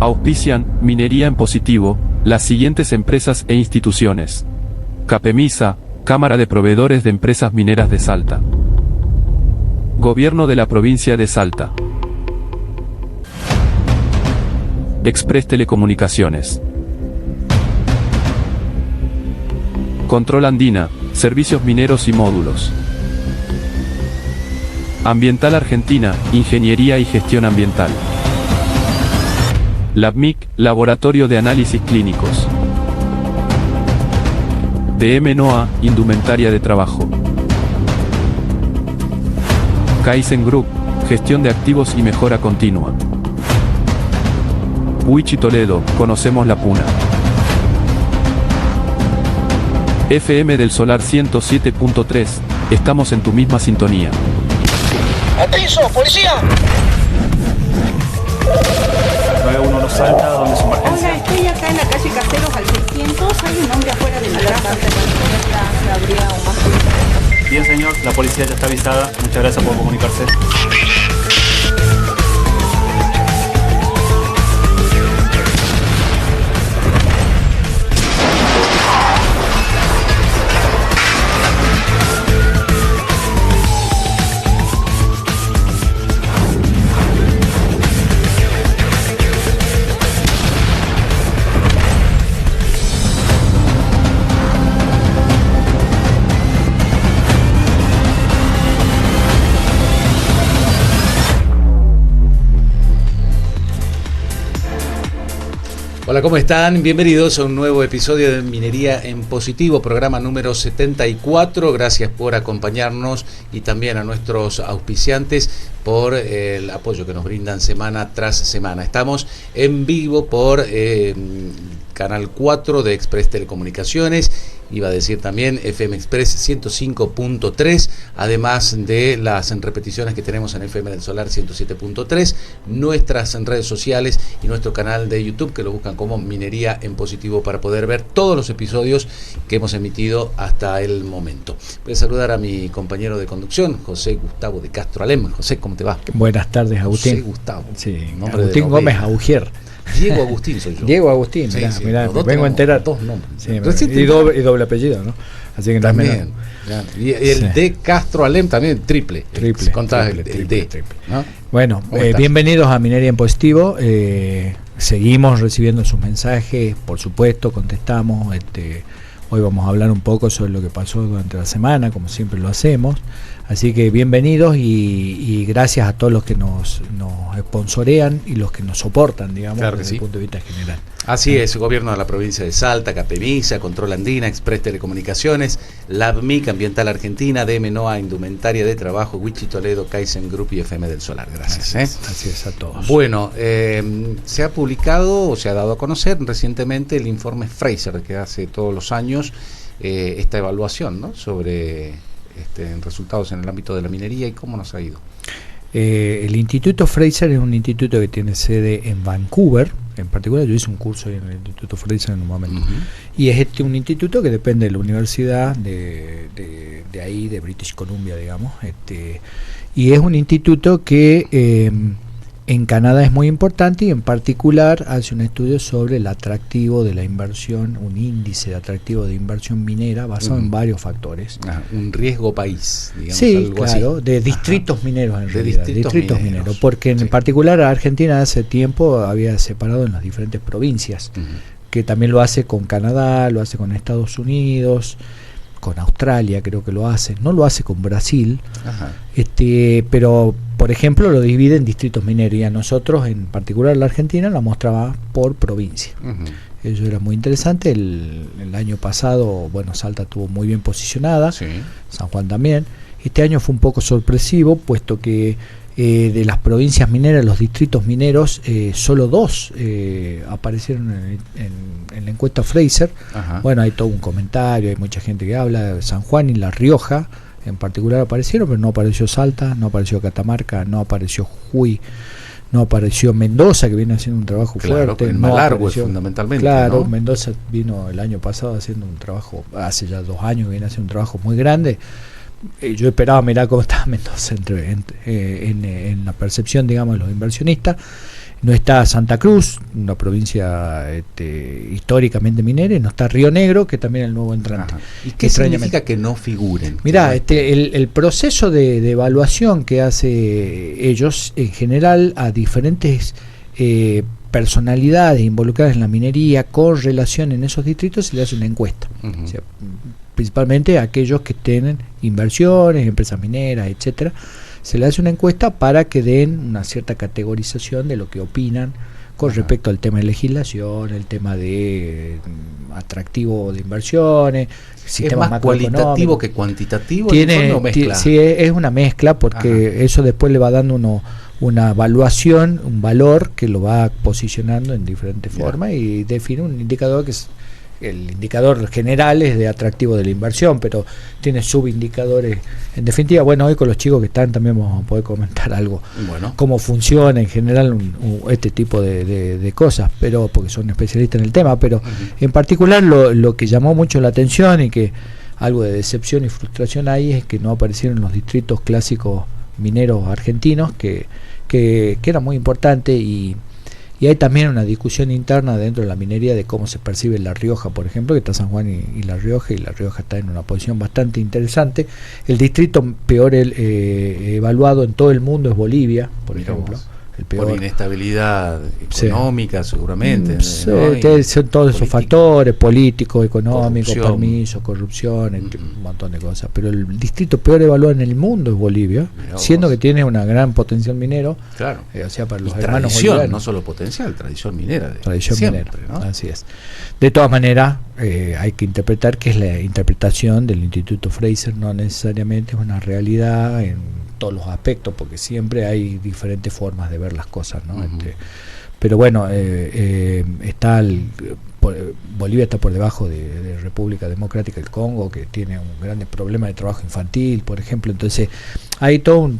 Auspician Minería en Positivo las siguientes empresas e instituciones: Capemisa, Cámara de Proveedores de Empresas Mineras de Salta. Gobierno de la Provincia de Salta. Express Telecomunicaciones. Control Andina, Servicios Mineros y Módulos. Ambiental Argentina, Ingeniería y Gestión Ambiental. LabMIC, Laboratorio de Análisis Clínicos. DM-NOA, Indumentaria de Trabajo. Kaizen Group, Gestión de Activos y Mejora Continua. Wichi Toledo, conocemos la puna. FM del Solar 107.3, estamos en tu misma sintonía. ¡Atención, policía! 911 Salta, ¿dónde es su emergencia? Hola, estoy acá en la calle Caseros al 600, hay un hombre afuera de mi casa. Bien, señor, la policía ya está avisada. Muchas gracias por comunicarse. Hola, ¿cómo están? Bienvenidos a un nuevo episodio de Minería en Positivo, programa número 74. Gracias por acompañarnos y también a nuestros auspiciantes por el apoyo que nos brindan semana tras semana. Estamos en vivo por Canal 4 de Express Telecomunicaciones, iba a decir también FM Express 105.3, además de las repeticiones que tenemos en FM del Solar 107.3, nuestras redes sociales y nuestro canal de YouTube, que lo buscan como Minería en Positivo para poder ver todos los episodios que hemos emitido hasta el momento. Voy a saludar a mi compañero de conducción, José Gustavo de Castro Alem. José, ¿cómo te va? Buenas tardes, Agustín. José Gustavo. Sí, nombre Agustín Gómez Augier. Diego Agustín soy yo. Diego Agustín, sí, mirá, sí, vengo a enterar. Dos nombres. Sí, y doble apellido, ¿no? Así que también. Y el sí. de Castro Alem también, triple. Contra el D. ¿No? Bueno, bienvenidos a Minería en Positivo. Seguimos recibiendo sus mensajes, por supuesto, contestamos. Hoy vamos a hablar un poco sobre lo que pasó durante la semana, como siempre lo hacemos. Así que bienvenidos y gracias a todos los que nos sponsorean y los que nos soportan, digamos, claro desde el punto de vista general. Así es, Gobierno de la Provincia de Salta, Capemisa, Control Andina, Express Telecomunicaciones, LabMIC, Ambiental Argentina, DM-NOA, Indumentaria de Trabajo, Wichi Toledo, Kaizen Group y FM del Solar. Gracias. Así es a todos. Bueno, se ha publicado o se ha dado a conocer recientemente el informe Fraser, que hace todos los años esta evaluación, ¿no?, sobre resultados en el ámbito de la minería y cómo nos ha ido. El Instituto Fraser es un instituto que tiene sede en Vancouver. En particular, yo hice un curso en el Instituto Fraser en un momento. Y es un instituto que depende de la universidad de ahí, de British Columbia, digamos. Y es un instituto que en Canadá es muy importante y en particular hace un estudio sobre el atractivo de la inversión, un índice de atractivo de inversión minera basado en varios factores. Un riesgo país, digamos. Sí, algo claro, así. De distritos mineros en realidad. Distritos Mineros, porque en particular Argentina hace tiempo había separado en las diferentes provincias, que también lo hace con Canadá, lo hace con Estados Unidos, con Australia creo que lo hace, no lo hace con Brasil, pero por ejemplo lo divide en distritos mineros y a nosotros, en particular la Argentina, la mostraba por provincia. Eso era muy interesante. El año pasado, bueno, Salta estuvo muy bien posicionada, sí. San Juan también. Este año fue un poco sorpresivo, puesto que de las provincias mineras, los distritos mineros, solo 2 aparecieron en la encuesta Fraser. Bueno, hay todo un comentario, hay mucha gente que habla. San Juan y La Rioja en particular aparecieron, pero no apareció Salta, no apareció Catamarca, no apareció Jujuy, no apareció Mendoza, que viene haciendo un trabajo fuerte. En no Malargüe apareció, fundamentalmente. Claro, ¿no? Mendoza vino el año pasado haciendo un trabajo, hace ya 2 años que viene haciendo un trabajo muy grande. Yo esperaba mirar cómo estaba Mendoza en la percepción, digamos, de los inversionistas. no está Santa Cruz, una provincia históricamente minera, y no está Río Negro, que también es el nuevo entrante. Ajá. ¿Y qué significa que no figuren? Mirá, el proceso de evaluación que hace ellos, en general, a diferentes personalidades involucradas en la minería con relación en esos distritos, se le hace una encuesta. O sea, principalmente a aquellos que tienen inversiones, empresas mineras, etcétera, se le hace una encuesta para que den una cierta categorización de lo que opinan con respecto al tema de legislación, el tema de atractivo de inversiones, sistema ¿es más cualitativo que cuantitativo? Sí, es una mezcla, porque eso después le va dando una evaluación, un valor que lo va posicionando en diferentes formas y define un indicador que es el indicador general es de atractivo de la inversión, pero tiene subindicadores. En definitiva, bueno, hoy con los chicos que están también vamos a poder comentar algo, cómo funciona en general este tipo de cosas, pero porque son especialistas en el tema, pero en particular lo que llamó mucho la atención y que algo de decepción y frustración ahí es que no aparecieron los distritos clásicos mineros argentinos que era muy importante, y hay también una discusión interna dentro de la minería de cómo se percibe La Rioja, por ejemplo, que está San Juan y La Rioja está en una posición bastante interesante. El distrito peor evaluado en todo el mundo es Bolivia, por ejemplo. El peor. Por inestabilidad económica, seguramente. Son todos esos factores políticos, económicos, permisos, corrupción, un montón de cosas. Pero el distrito peor evaluado en el mundo es Bolivia, siendo que tiene una gran potencial minero. Claro. O sea, para los y hermanos tradición, bolivianos. no solo potencial, tradición minera. Tradición siempre, minera, ¿no? así es. De todas maneras, hay que interpretar que es la interpretación del Instituto Fraser, no necesariamente es una realidad en todos los aspectos, porque siempre hay diferentes formas de ver las cosas, ¿no? Pero bueno, Bolivia está por debajo de República Democrática del Congo, que tiene un gran problema de trabajo infantil, por ejemplo. Entonces hay todo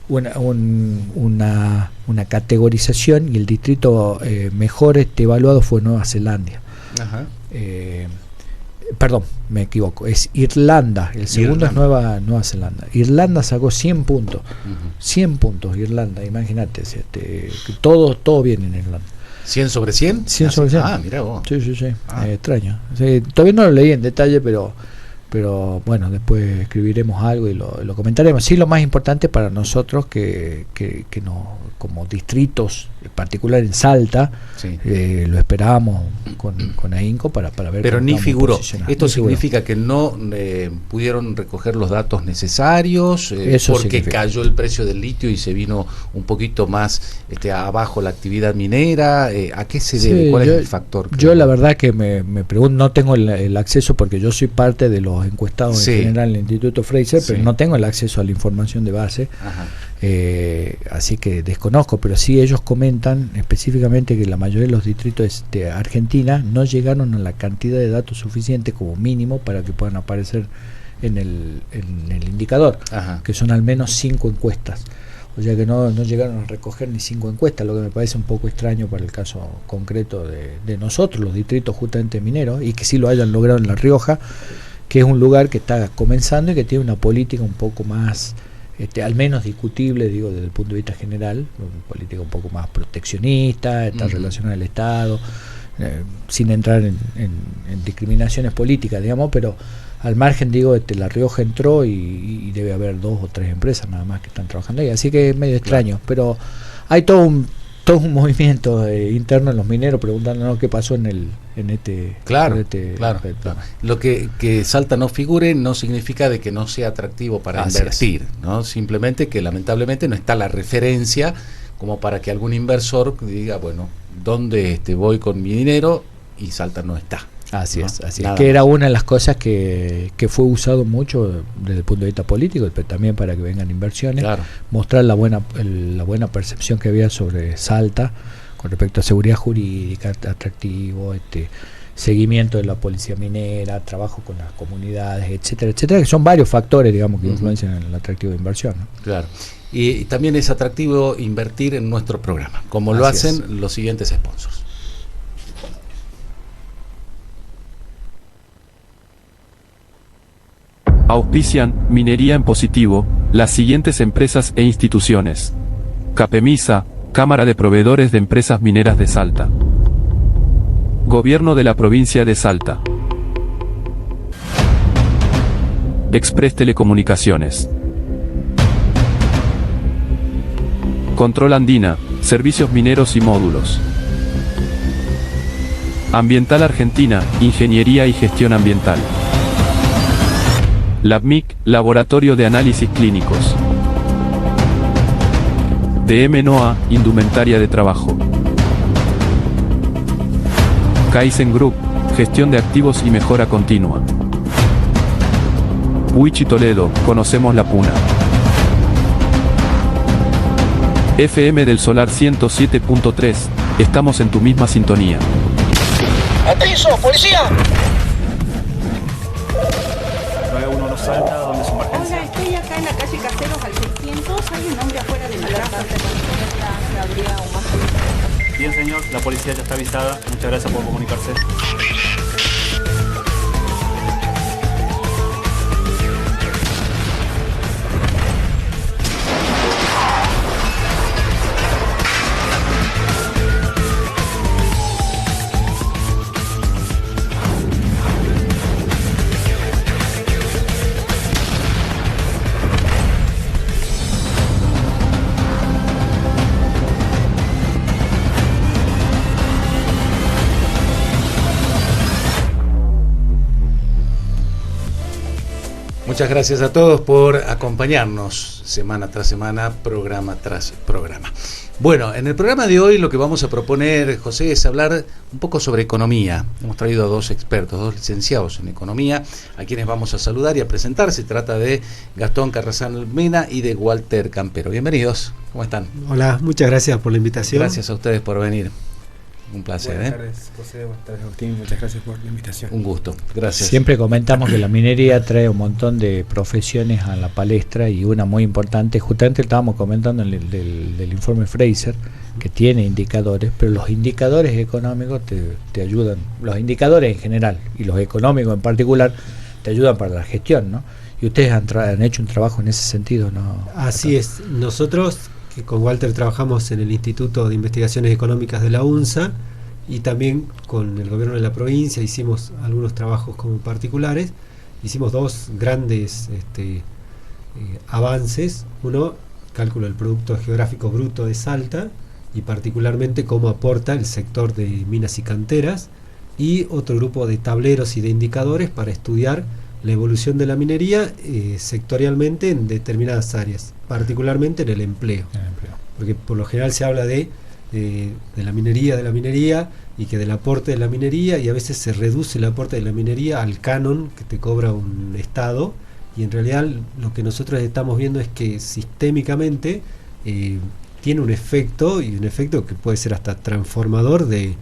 una categorización, y el distrito mejor evaluado fue Nueva Zelanda. Perdón, me equivoco, es Irlanda, el segundo es Nueva Zelanda. Irlanda sacó 100 puntos, 100 puntos Irlanda, imagínate, todo bien en Irlanda. ¿100 sobre 100? 100 sobre 100. Ah, mira vos. Sí. Extraño. Todavía no lo leí en detalle, pero bueno, después escribiremos algo y lo comentaremos. Sí, lo más importante para nosotros que no, como distritos, en particular en Salta, lo esperábamos con ahínco para ver. Pero ni figuró. Esto ni significa que no pudieron recoger los datos necesarios, Eso porque significa. cayó el precio del litio y se vino un poquito más abajo la actividad minera. ¿A qué se debe? ¿Cuál es el factor? Yo la verdad que me pregunto, no tengo el acceso, porque yo soy parte de los encuestados en general en el Instituto Fraser, pero no tengo el acceso a la información de base. Así que desconozco, pero sí ellos comentan específicamente que la mayoría de los distritos de Argentina no llegaron a la cantidad de datos suficiente como mínimo para que puedan aparecer en el indicador, que son al menos 5 encuestas. O sea que no llegaron a recoger ni 5 encuestas, lo que me parece un poco extraño para el caso concreto de nosotros, los distritos justamente mineros, y que sí lo hayan logrado en La Rioja, que es un lugar que está comenzando y que tiene una política un poco más, al menos discutible, digo, desde el punto de vista general, una política un poco más proteccionista, está relacionada al Estado, sin entrar en discriminaciones políticas, digamos, pero al margen, digo, La Rioja entró y debe haber 2 o 3 empresas nada más que están trabajando ahí, así que es medio extraño, pero hay todo un movimiento interno en los mineros preguntándonos qué pasó en este. Claro. Claro. Lo que Salta no figure no significa de que no sea atractivo para invertir, ¿no? Simplemente que lamentablemente no está la referencia como para que algún inversor diga, bueno, ¿dónde voy con mi dinero? Y Salta no está. Así ¿no? es, así Nada es. Que más. era una de las cosas que fue usado mucho desde el punto de vista político, pero también para que vengan inversiones, mostrar la buena percepción que había sobre Salta con respecto a seguridad jurídica, atractivo, seguimiento de la policía minera, trabajo con las comunidades, etcétera, etcétera, que son varios factores, digamos, que influencian en el atractivo de inversión, ¿no? Claro. Y también es atractivo invertir en nuestro programa, como lo hacen los siguientes sponsors. Auspician Minería en Positivo las siguientes empresas e instituciones: Capemisa, Cámara de Proveedores de Empresas Mineras de Salta. Gobierno de la Provincia de Salta. Express Telecomunicaciones. Control Andina, Servicios Mineros y Módulos. Ambiental Argentina, Ingeniería y Gestión Ambiental. LabMIC, Laboratorio de Análisis Clínicos. DM-NOA, Indumentaria de Trabajo. Kaizen Group, Gestión de Activos y Mejora Continua. Huichi Toledo, conocemos la puna. FM del Solar 107.3, estamos en tu misma sintonía. ¡Atención, policía! 911 Salta, ¿dónde es su emergencia? Hola, estoy acá en la calle Caseros al 600. Hay un hombre afuera de mi casa. Bien, señor, la policía ya está avisada. Muchas gracias por comunicarse. Muchas gracias a todos por acompañarnos semana tras semana, programa tras programa. Bueno, en el programa de hoy lo que vamos a proponer, José, es hablar un poco sobre economía. Hemos traído a dos expertos, dos licenciados en economía, a quienes vamos a saludar y a presentar. Se trata de Gastón Carrasal Mena y de Walter Campero. Bienvenidos, ¿cómo están? Hola, muchas gracias por la invitación. Gracias a ustedes por venir. Un placer. Buenas tardes, José. Buenas tardes, Agustín. Muchas gracias por la invitación. Un gusto. Gracias. Siempre comentamos que la minería trae un montón de profesiones a la palestra y una muy importante, justamente estábamos comentando en del informe Fraser, que tiene indicadores, pero los indicadores económicos te ayudan, los indicadores en general y los económicos en particular te ayudan para la gestión, ¿no? Y ustedes han hecho un trabajo en ese sentido, ¿no? Así es. Nosotros, que con Walter trabajamos en el Instituto de Investigaciones Económicas de la UNSA y también con el gobierno de la provincia hicimos algunos trabajos como particulares. Hicimos dos grandes avances. Uno, cálculo del Producto Geográfico Bruto de Salta y particularmente cómo aporta el sector de minas y canteras, y otro grupo de tableros y de indicadores para estudiar la evolución de la minería sectorialmente en determinadas áreas, particularmente en el empleo. Porque por lo general se habla de la minería y que del aporte de la minería, y a veces se reduce el aporte de la minería al canon que te cobra un Estado, y en realidad lo que nosotros estamos viendo es que sistémicamente tiene un efecto, y un efecto que puede ser hasta transformador de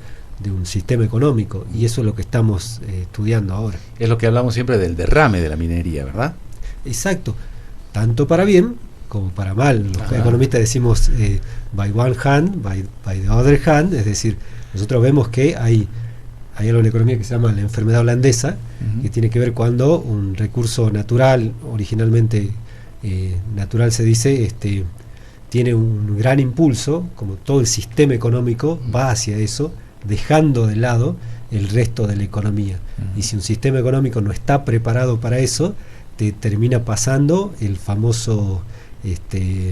un sistema económico, y eso es lo que estamos estudiando ahora. Es lo que hablamos siempre del derrame de la minería, ¿verdad? Exacto, tanto para bien como para mal. Los economistas decimos by one hand, by the other hand, es decir, nosotros vemos que hay algo en la economía que se llama la enfermedad holandesa, que tiene que ver cuando un recurso natural, originalmente natural se dice, tiene un gran impulso, como todo el sistema económico va hacia eso, dejando de lado el resto de la economía. Y si un sistema económico no está preparado para eso, te termina pasando el famoso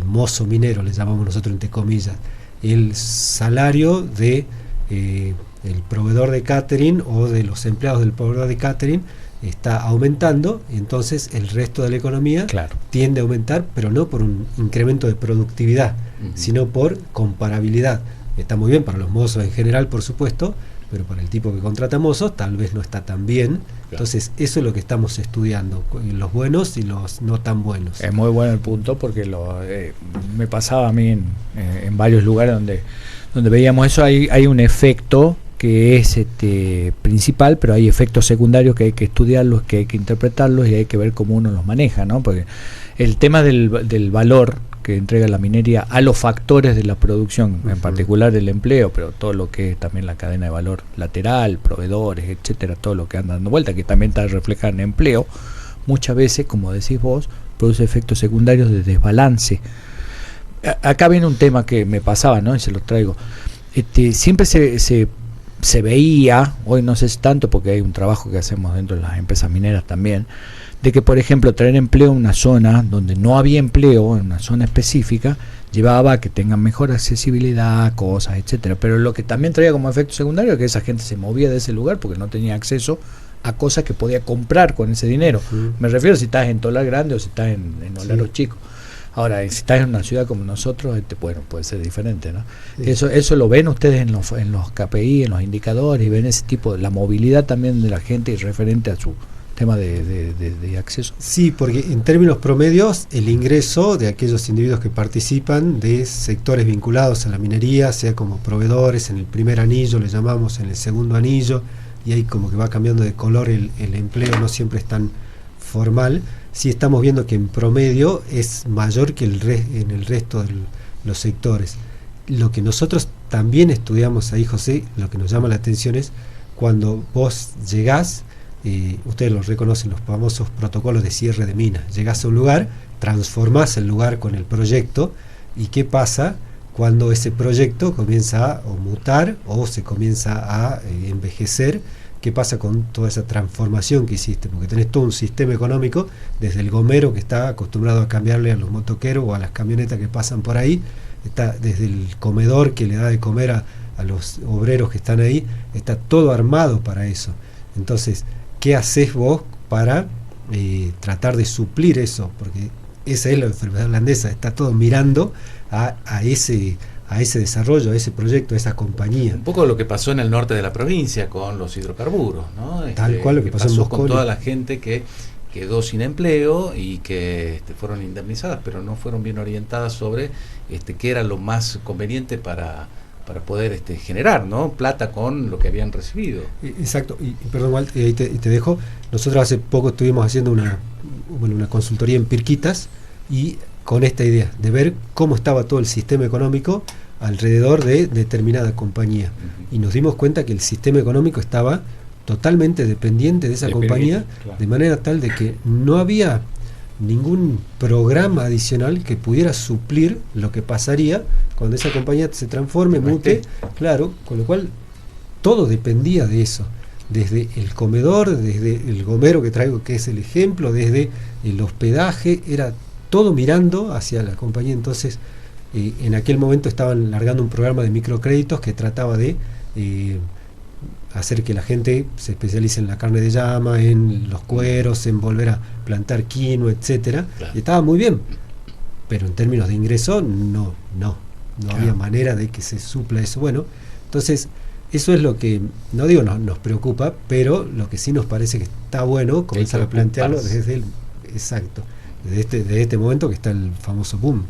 mozo minero, le llamamos nosotros entre comillas, el salario de el proveedor de catering o de los empleados del proveedor de catering está aumentando, y entonces el resto de la economía tiende a aumentar, pero no por un incremento de productividad, sino por comparabilidad. Está muy bien para los mozos en general, por supuesto, pero para el tipo que contrata mozos tal vez no está tan bien. Entonces eso es lo que estamos estudiando, los buenos y los no tan buenos. Es muy bueno el punto, porque me pasaba a mí en varios lugares donde veíamos eso. Hay un efecto que es principal, pero hay efectos secundarios que hay que estudiarlos, que hay que interpretarlos y hay que ver cómo uno los maneja, ¿no? Porque el tema del valor que entrega la minería a los factores de la producción, en particular el empleo, pero todo lo que es también la cadena de valor lateral, proveedores, etcétera, todo lo que anda dando vuelta, que también está reflejado en empleo, muchas veces, como decís vos, produce efectos secundarios de desbalance. acá viene un tema que me pasaba, ¿no? Y se lo traigo. Siempre se veía, hoy no sé si tanto porque hay un trabajo que hacemos dentro de las empresas mineras también, de que por ejemplo traer empleo en una zona donde no había empleo, en una zona específica, llevaba a que tengan mejor accesibilidad, cosas, etcétera. Pero lo que también traía como efecto secundario es que esa gente se movía de ese lugar porque no tenía acceso a cosas que podía comprar con ese dinero. Me refiero si estás en Tolar Grande o si estás en Olaro Chico. Ahora, si estás en una ciudad como nosotros, bueno, puede ser diferente, ¿no? Sí. Eso lo ven ustedes en los KPI, en los indicadores, y ven ese tipo de la movilidad también de la gente y referente a su tema de acceso. Sí, porque en términos promedios, el ingreso de aquellos individuos que participan de sectores vinculados a la minería, sea como proveedores, en el primer anillo le llamamos, en el segundo anillo, y ahí como que va cambiando de color el empleo, no siempre es tan formal. Sí estamos viendo que en promedio es mayor que en el resto de los sectores. Lo que nosotros también estudiamos ahí, José, lo que nos llama la atención es cuando vos llegás, ustedes los reconocen, los famosos protocolos de cierre de minas. Llegás a un lugar, transformás el lugar con el proyecto, y ¿qué pasa cuando ese proyecto comienza a mutar o se comienza a envejecer? ¿Qué pasa con toda esa transformación que hiciste? Porque tenés todo un sistema económico, desde el gomero que está acostumbrado a cambiarle a los motoqueros o a las camionetas que pasan por ahí, está desde el comedor que le da de comer a los obreros que están ahí, está todo armado para eso. Entonces, ¿qué haces vos para tratar de suplir eso? Porque esa es la enfermedad holandesa, está todo mirando a ese desarrollo, a ese proyecto, a esa compañía. Un poco lo que pasó en el norte de la provincia con los hidrocarburos, ¿no? Tal cual lo que pasó con toda la gente que quedó sin empleo y que fueron indemnizadas, pero no fueron bien orientadas sobre qué era lo más conveniente para poder generar, ¿no? Plata con lo que habían recibido. Exacto, y perdón, Walt, ahí te dejo. Nosotros hace poco estuvimos haciendo una consultoría en Pirquitas, y con esta idea de ver cómo estaba todo el sistema económico alrededor de determinada compañía, y nos dimos cuenta que el sistema económico estaba totalmente dependiente de esa compañía, claro, de manera tal de que no había ningún programa adicional que pudiera suplir lo que pasaría cuando esa compañía se transforme, mute, claro, con lo cual todo dependía de eso, desde el comedor, desde el gomero que traigo, que es el ejemplo, desde el hospedaje, era todo mirando hacia la compañía. Entonces, en aquel momento estaban largando un programa de microcréditos que trataba de hacer que la gente se especialice en la carne de llama, en los cueros, en volver a plantar quinoa, etcétera. Claro. Y estaba muy bien, pero en términos de ingreso no había manera de que se supla eso. Bueno, entonces eso es lo que, no digo nos preocupa, pero lo que sí nos parece que está bueno comenzar a plantearlo desde el desde este momento que está el famoso boom.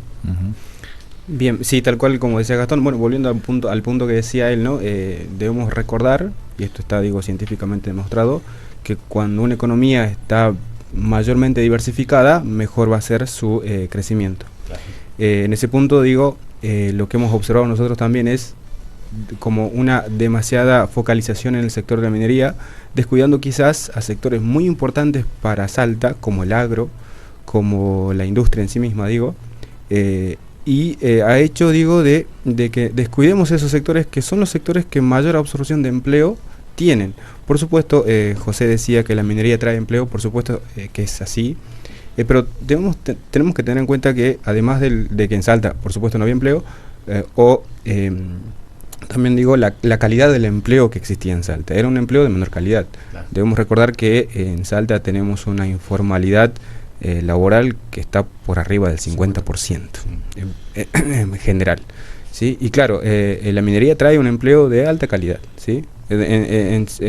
Bien, sí, tal cual como decía Gastón. Bueno, volviendo al punto que decía él, ¿no? Debemos recordar, y esto está, científicamente demostrado, que cuando una economía está mayormente diversificada, mejor va a ser su crecimiento. Claro. En ese punto, lo que hemos observado nosotros también es como una demasiada focalización en el sector de la minería, descuidando quizás a sectores muy importantes para Salta, como el agro, como la industria en sí misma, ha hecho, de que descuidemos esos sectores que son los sectores que mayor absorción de empleo tienen. Por supuesto, José decía que la minería trae empleo, por supuesto que es así, pero tenemos que tener en cuenta que además de que en Salta, por supuesto, no había empleo, también la calidad del empleo que existía en Salta, era un empleo de menor calidad. Claro. Debemos recordar que en Salta tenemos una informalidad laboral que está por arriba del 50% en general, ¿sí? Y claro, la minería trae un empleo de alta calidad, ¿sí?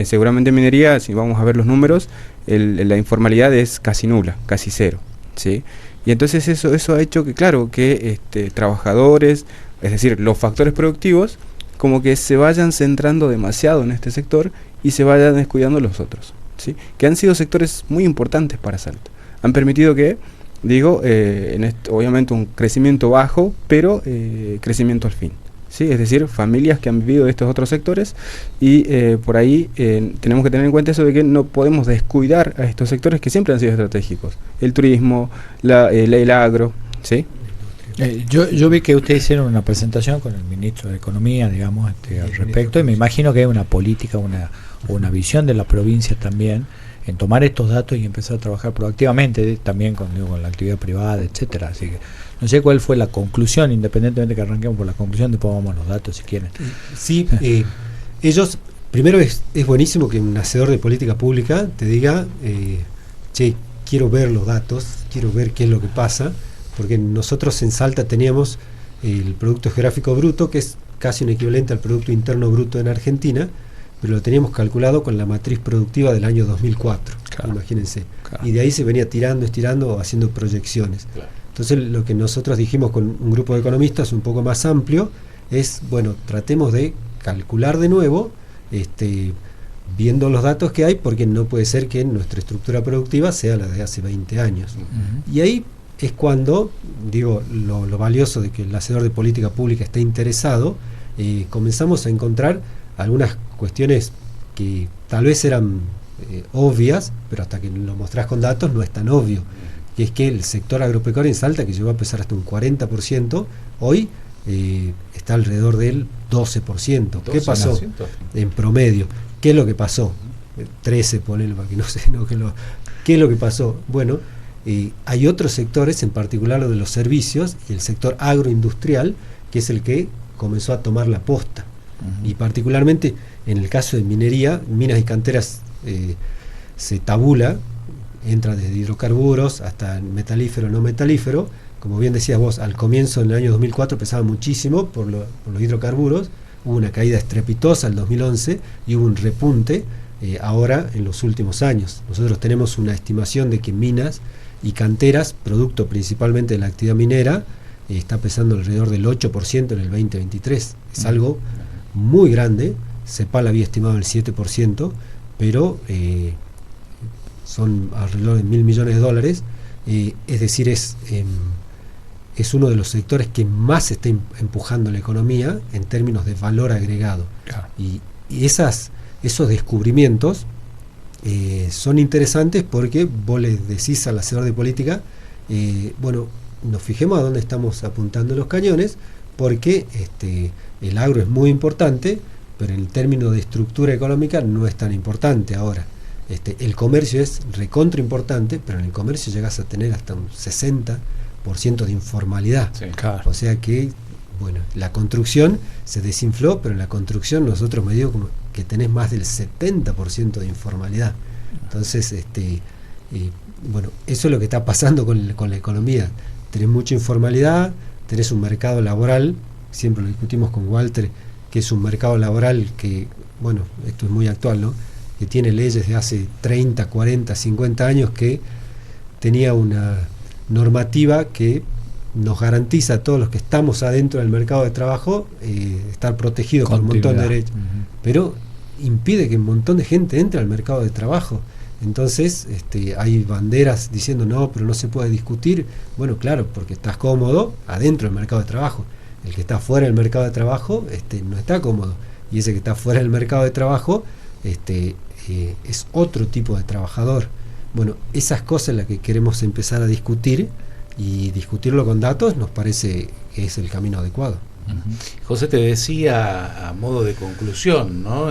Seguramente en minería, si vamos a ver los números, la informalidad es casi nula, casi cero, ¿sí? Y entonces eso ha hecho que, claro, que trabajadores, es decir, los factores productivos, como que se vayan centrando demasiado en este sector y se vayan descuidando los otros, ¿sí? Que han sido sectores muy importantes para Salta. Han permitido que, obviamente un crecimiento bajo, pero crecimiento al fin, ¿sí? Es decir, familias que han vivido de estos otros sectores, y por ahí tenemos que tener en cuenta eso de que no podemos descuidar a estos sectores que siempre han sido estratégicos: el turismo, el agro, ¿sí? Yo vi que ustedes hicieron una presentación con el ministro de Economía, digamos, al respecto, y me imagino que hay una política, una visión de la provincia también en tomar estos datos y empezar a trabajar proactivamente también con la actividad privada, etcétera. Así que no sé cuál fue la conclusión, independientemente que arranquemos por la conclusión, después vamos a los datos si quieren. Sí, ellos, primero es buenísimo que un hacedor de política pública te diga, che, quiero ver los datos, quiero ver qué es lo que pasa, porque nosotros en Salta teníamos el Producto Geográfico Bruto, que es casi un equivalente al Producto Interno Bruto en Argentina, pero lo teníamos calculado con la matriz productiva del año 2004, claro, imagínense. Claro. Y de ahí se venía estirando, haciendo proyecciones. Claro. Entonces lo que nosotros dijimos con un grupo de economistas un poco más amplio es, bueno, tratemos de calcular de nuevo, viendo los datos que hay, porque no puede ser que nuestra estructura productiva sea la de hace 20 años. Uh-huh. Y ahí es cuando, digo, lo valioso de que el hacedor de política pública esté interesado, comenzamos a encontrar algunas cuestiones que tal vez eran obvias, pero hasta que lo mostrás con datos no es tan obvio, que es que el sector agropecuario en Salta, que llegó a pesar hasta un 40%, hoy está alrededor del 12%. ¿Qué pasó en promedio? ¿Qué es lo que pasó? 13, ponele, para que no sé, ¿qué es lo que pasó? Bueno, hay otros sectores, en particular lo de los servicios y el sector agroindustrial, que es el que comenzó a tomar la posta. Uh-huh. Y particularmente en el caso de minería, minas y canteras, se tabula, entra desde hidrocarburos hasta metalífero, no metalífero. Como bien decías vos, al comienzo en el año 2004 pesaba muchísimo por los hidrocarburos, hubo una caída estrepitosa en el 2011 y hubo un repunte ahora en los últimos años. Nosotros tenemos una estimación de que minas y canteras, producto principalmente de la actividad minera, está pesando alrededor del 8% en el 2023. Es algo muy grande. CEPAL había estimado el 7%, pero son alrededor de $1.000 millones. Es decir, es uno de los sectores que más está empujando la economía en términos de valor agregado. Claro. Y esos descubrimientos son interesantes porque vos le decís al hacedor de política, bueno, nos fijemos a dónde estamos apuntando los cañones, porque el agro es muy importante, pero en términos de estructura económica no es tan importante ahora. El comercio es recontra importante, pero en el comercio llegas a tener hasta un 60% de informalidad. Sí, claro. O sea que, bueno, la construcción se desinfló, pero en la construcción nosotros medimos como que tenés más del 70% de informalidad. Entonces, bueno, eso es lo que está pasando con la economía. Tenés mucha informalidad, tenés un mercado laboral, siempre lo discutimos con Walter, que es un mercado laboral que, bueno, esto es muy actual, ¿no?, que tiene leyes de hace 30, 40, 50 años, que tenía una normativa que nos garantiza a todos los que estamos adentro del mercado de trabajo estar protegidos con un montón de derechos, pero impide que un montón de gente entre al mercado de trabajo. Entonces hay banderas diciendo no, pero no se puede discutir. Bueno, claro, porque estás cómodo adentro del mercado de trabajo. El que está fuera del mercado de trabajo no está cómodo, y ese que está fuera del mercado de trabajo es otro tipo de trabajador. Bueno, esas cosas las que queremos empezar a discutir, y discutirlo con datos nos parece que es el camino adecuado. José, te decía a modo de conclusión, ¿no?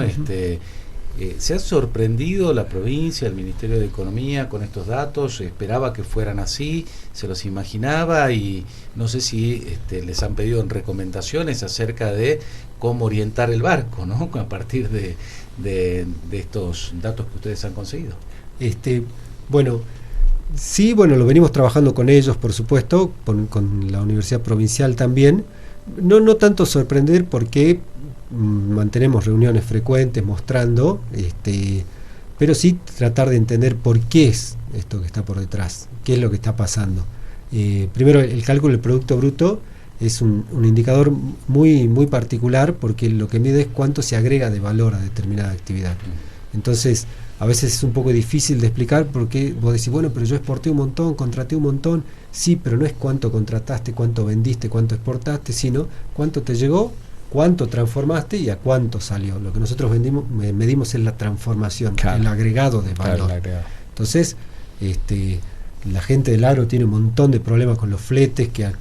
¿Se ha sorprendido la provincia, el Ministerio de Economía con estos datos? ¿Esperaba que fueran así? ¿Se los imaginaba? Y no sé si les han pedido recomendaciones acerca de cómo orientar el barco, ¿no?, a partir de estos datos que ustedes han conseguido. Bueno, sí, bueno, lo venimos trabajando con ellos, por supuesto, con la Universidad Provincial también. No tanto sorprender, porque mantenemos reuniones frecuentes mostrando, pero sí tratar de entender por qué es esto que está por detrás, qué es lo que está pasando. Primero, el cálculo del Producto Bruto es un indicador muy, muy particular, porque lo que mide es cuánto se agrega de valor a determinada actividad. Entonces, a veces es un poco difícil de explicar, porque vos decís, bueno, pero yo exporté un montón, contraté un montón. Sí, pero no es cuánto contrataste, cuánto vendiste, cuánto exportaste, sino cuánto te llegó, cuánto transformaste y a cuánto salió. Lo que nosotros medimos es la transformación, claro, el agregado de valor. Claro, entonces, la gente del agro tiene un montón de problemas con los fletes, que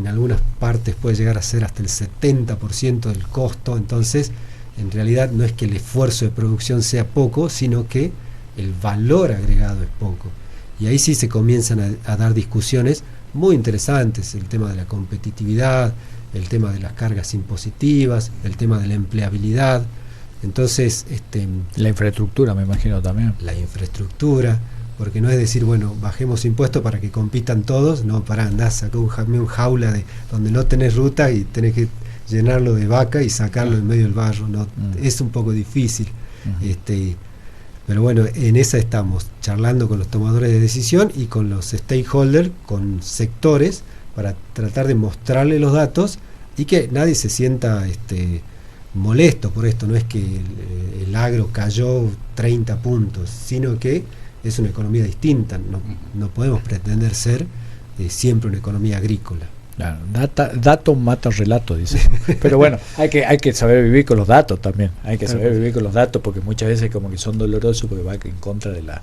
en algunas partes puede llegar a ser hasta el 70% del costo. Entonces, en realidad no es que el esfuerzo de producción sea poco, sino que el valor agregado es poco. Y ahí sí se comienzan a dar discusiones muy interesantes, el tema de la competitividad, el tema de las cargas impositivas, el tema de la empleabilidad. Entonces, la infraestructura, me imagino también. La infraestructura, porque no es decir, bueno, bajemos impuestos para que compitan todos, no, andá, sacá un jaula de donde no tenés ruta y tenés que llenarlo de vaca y sacarlo en medio del barro, no, es un poco difícil. Pero bueno, en esa estamos, charlando con los tomadores de decisión y con los stakeholders, con sectores, para tratar de mostrarle los datos y que nadie se sienta molesto por esto. No es que el agro cayó 30 puntos, sino que es una economía distinta. No podemos pretender ser siempre una economía agrícola. Claro, dato mata relato, dice. Pero bueno, hay que saber vivir con los datos también. Hay que saber vivir con los datos, porque muchas veces como que son dolorosos, porque va en contra de la...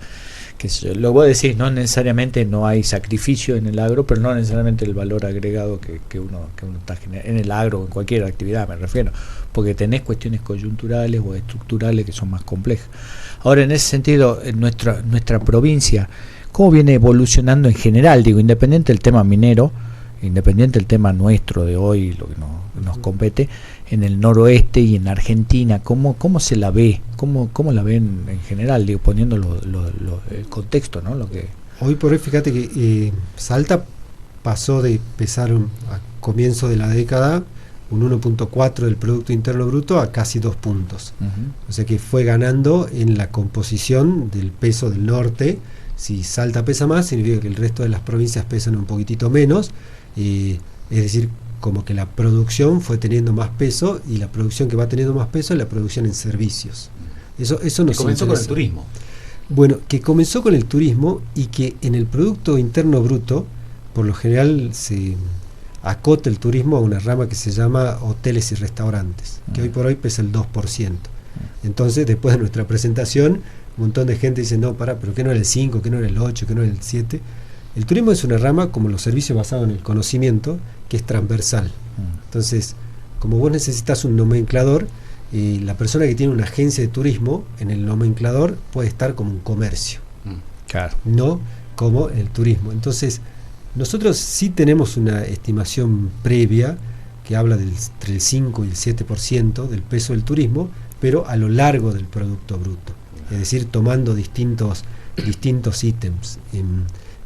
Lo voy a decir, no necesariamente no hay sacrificio en el agro, pero no necesariamente el valor agregado que uno está generando en el agro, en cualquier actividad me refiero, porque tenés cuestiones coyunturales o estructurales que son más complejas. Ahora, en ese sentido, en nuestra provincia, ¿cómo viene evolucionando en general? Digo, independiente del tema minero, independiente del tema nuestro de hoy, lo que nos compete, en el noroeste y en Argentina, ¿cómo se la ve? ¿Cómo la ven en general? Digo, poniendo el contexto, ¿no? Lo que... Hoy por hoy, fíjate que Salta pasó de pesar a comienzo de la década un 1.4 del Producto Interno Bruto a casi 2 puntos. O sea que fue ganando en la composición del peso del norte. Si Salta pesa más, significa que el resto de las provincias pesan un poquitito menos. Es decir, como que la producción fue teniendo más peso, y la producción que va teniendo más peso es la producción en servicios. Eso nos comenzó con el turismo. Bueno, que comenzó con el turismo, y que en el Producto Interno Bruto, por lo general se acota el turismo a una rama que se llama hoteles y restaurantes, que hoy por hoy pesa el 2%. Entonces, después de nuestra presentación, un montón de gente dice, no, pero ¿qué no era el 5, qué no era el 8, qué no era el 7? El turismo es una rama, como los servicios basados en el conocimiento, que es transversal. Entonces, como vos necesitas un nomenclador, la persona que tiene una agencia de turismo, en el nomenclador puede estar como un comercio, claro, no como el turismo. Entonces, nosotros sí tenemos una estimación previa que habla entre el 5 y el 7% del peso del turismo, pero a lo largo del Producto Bruto, es decir, tomando distintos ítems.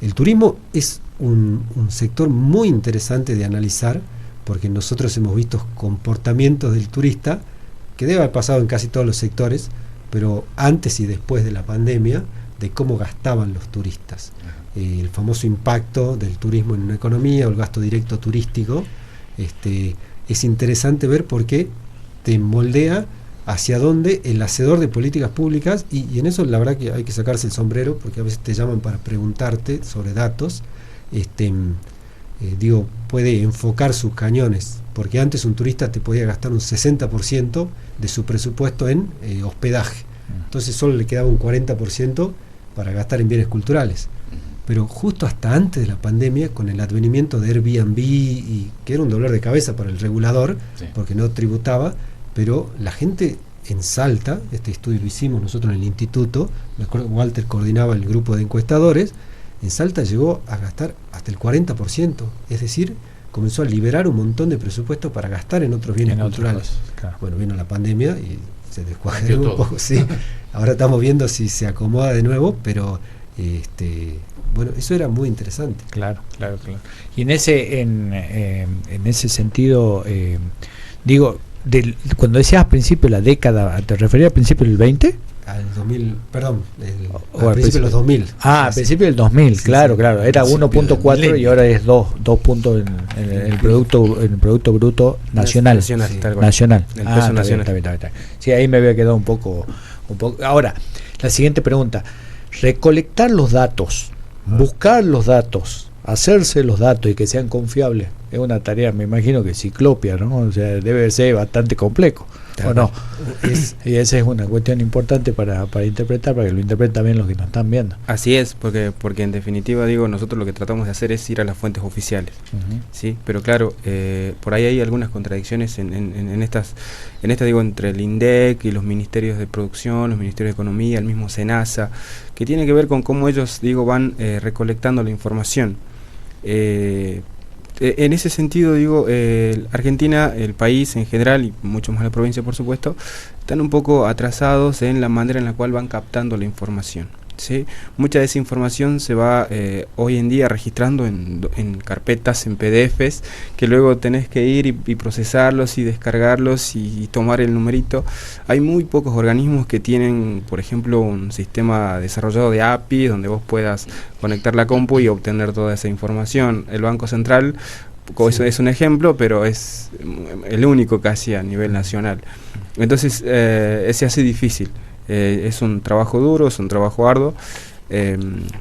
El turismo es un sector muy interesante de analizar, porque nosotros hemos visto comportamientos del turista que debe haber pasado en casi todos los sectores, pero antes y después de la pandemia, de cómo gastaban los turistas. El famoso impacto del turismo en una economía, o el gasto directo turístico, es interesante ver por qué te moldea hacia dónde el hacedor de políticas públicas, y en eso la verdad que hay que sacarse el sombrero, porque a veces te llaman para preguntarte sobre datos, puede enfocar sus cañones, porque antes un turista te podía gastar un 60% de su presupuesto en hospedaje, entonces solo le quedaba un 40% para gastar en bienes culturales. Pero justo hasta antes de la pandemia, con el advenimiento de Airbnb, y que era un dolor de cabeza para el regulador, porque no tributaba, pero la gente en Salta, este estudio lo hicimos nosotros en el instituto, me acuerdo que Walter coordinaba el grupo de encuestadores, en Salta llegó a gastar hasta el 40%, es decir, comenzó a liberar un montón de presupuesto para gastar en otros bienes culturales. Claro. Bueno, vino la pandemia y se descuadró un poco, sí. Ahora estamos viendo si se acomoda de nuevo, pero bueno, eso era muy interesante. Claro. Y en ese sentido, digo, cuando decías al principio de la década, ¿te referías al principio del 20? Al 2000, perdón, al principio de los 2000. Al principio del 2000, sí, claro, era 1.4 y ahora es 2 puntos en el producto bruto nacional. Nacional. El peso nacional. Está bien. Sí, ahí me había quedado un poco. Ahora, la siguiente pregunta: recolectar los datos, buscar los datos, hacerse los datos y que sean confiables, es una tarea, me imagino que ciclopia, ¿no? O sea, debe ser bastante complejo, ¿o no? Y esa es una cuestión importante para interpretar, para que lo interpreten también los que nos están viendo. Así es, porque en definitiva, digo, nosotros lo que tratamos de hacer es ir a las fuentes oficiales, ¿sí? Pero claro, por ahí hay algunas contradicciones en estas, digo, entre el INDEC y los ministerios de producción, los ministerios de economía, el mismo SENASA, que tiene que ver con cómo ellos, digo, van recolectando la información. En ese sentido, digo, Argentina, el país en general y mucho más la provincia, por supuesto, están un poco atrasados en la manera en la cual van captando la información, ¿sí? Mucha de esa información se va hoy en día registrando en carpetas, en PDFs, que luego tenés que ir y procesarlos y descargarlos y tomar el numerito. Hay muy pocos organismos que tienen, por ejemplo, un sistema desarrollado de API donde vos puedas conectar la compu y obtener toda esa información. El Banco Central, eso es un ejemplo, pero es el único casi a nivel nacional. Entonces se hace difícil. Es un trabajo duro, es un trabajo arduo,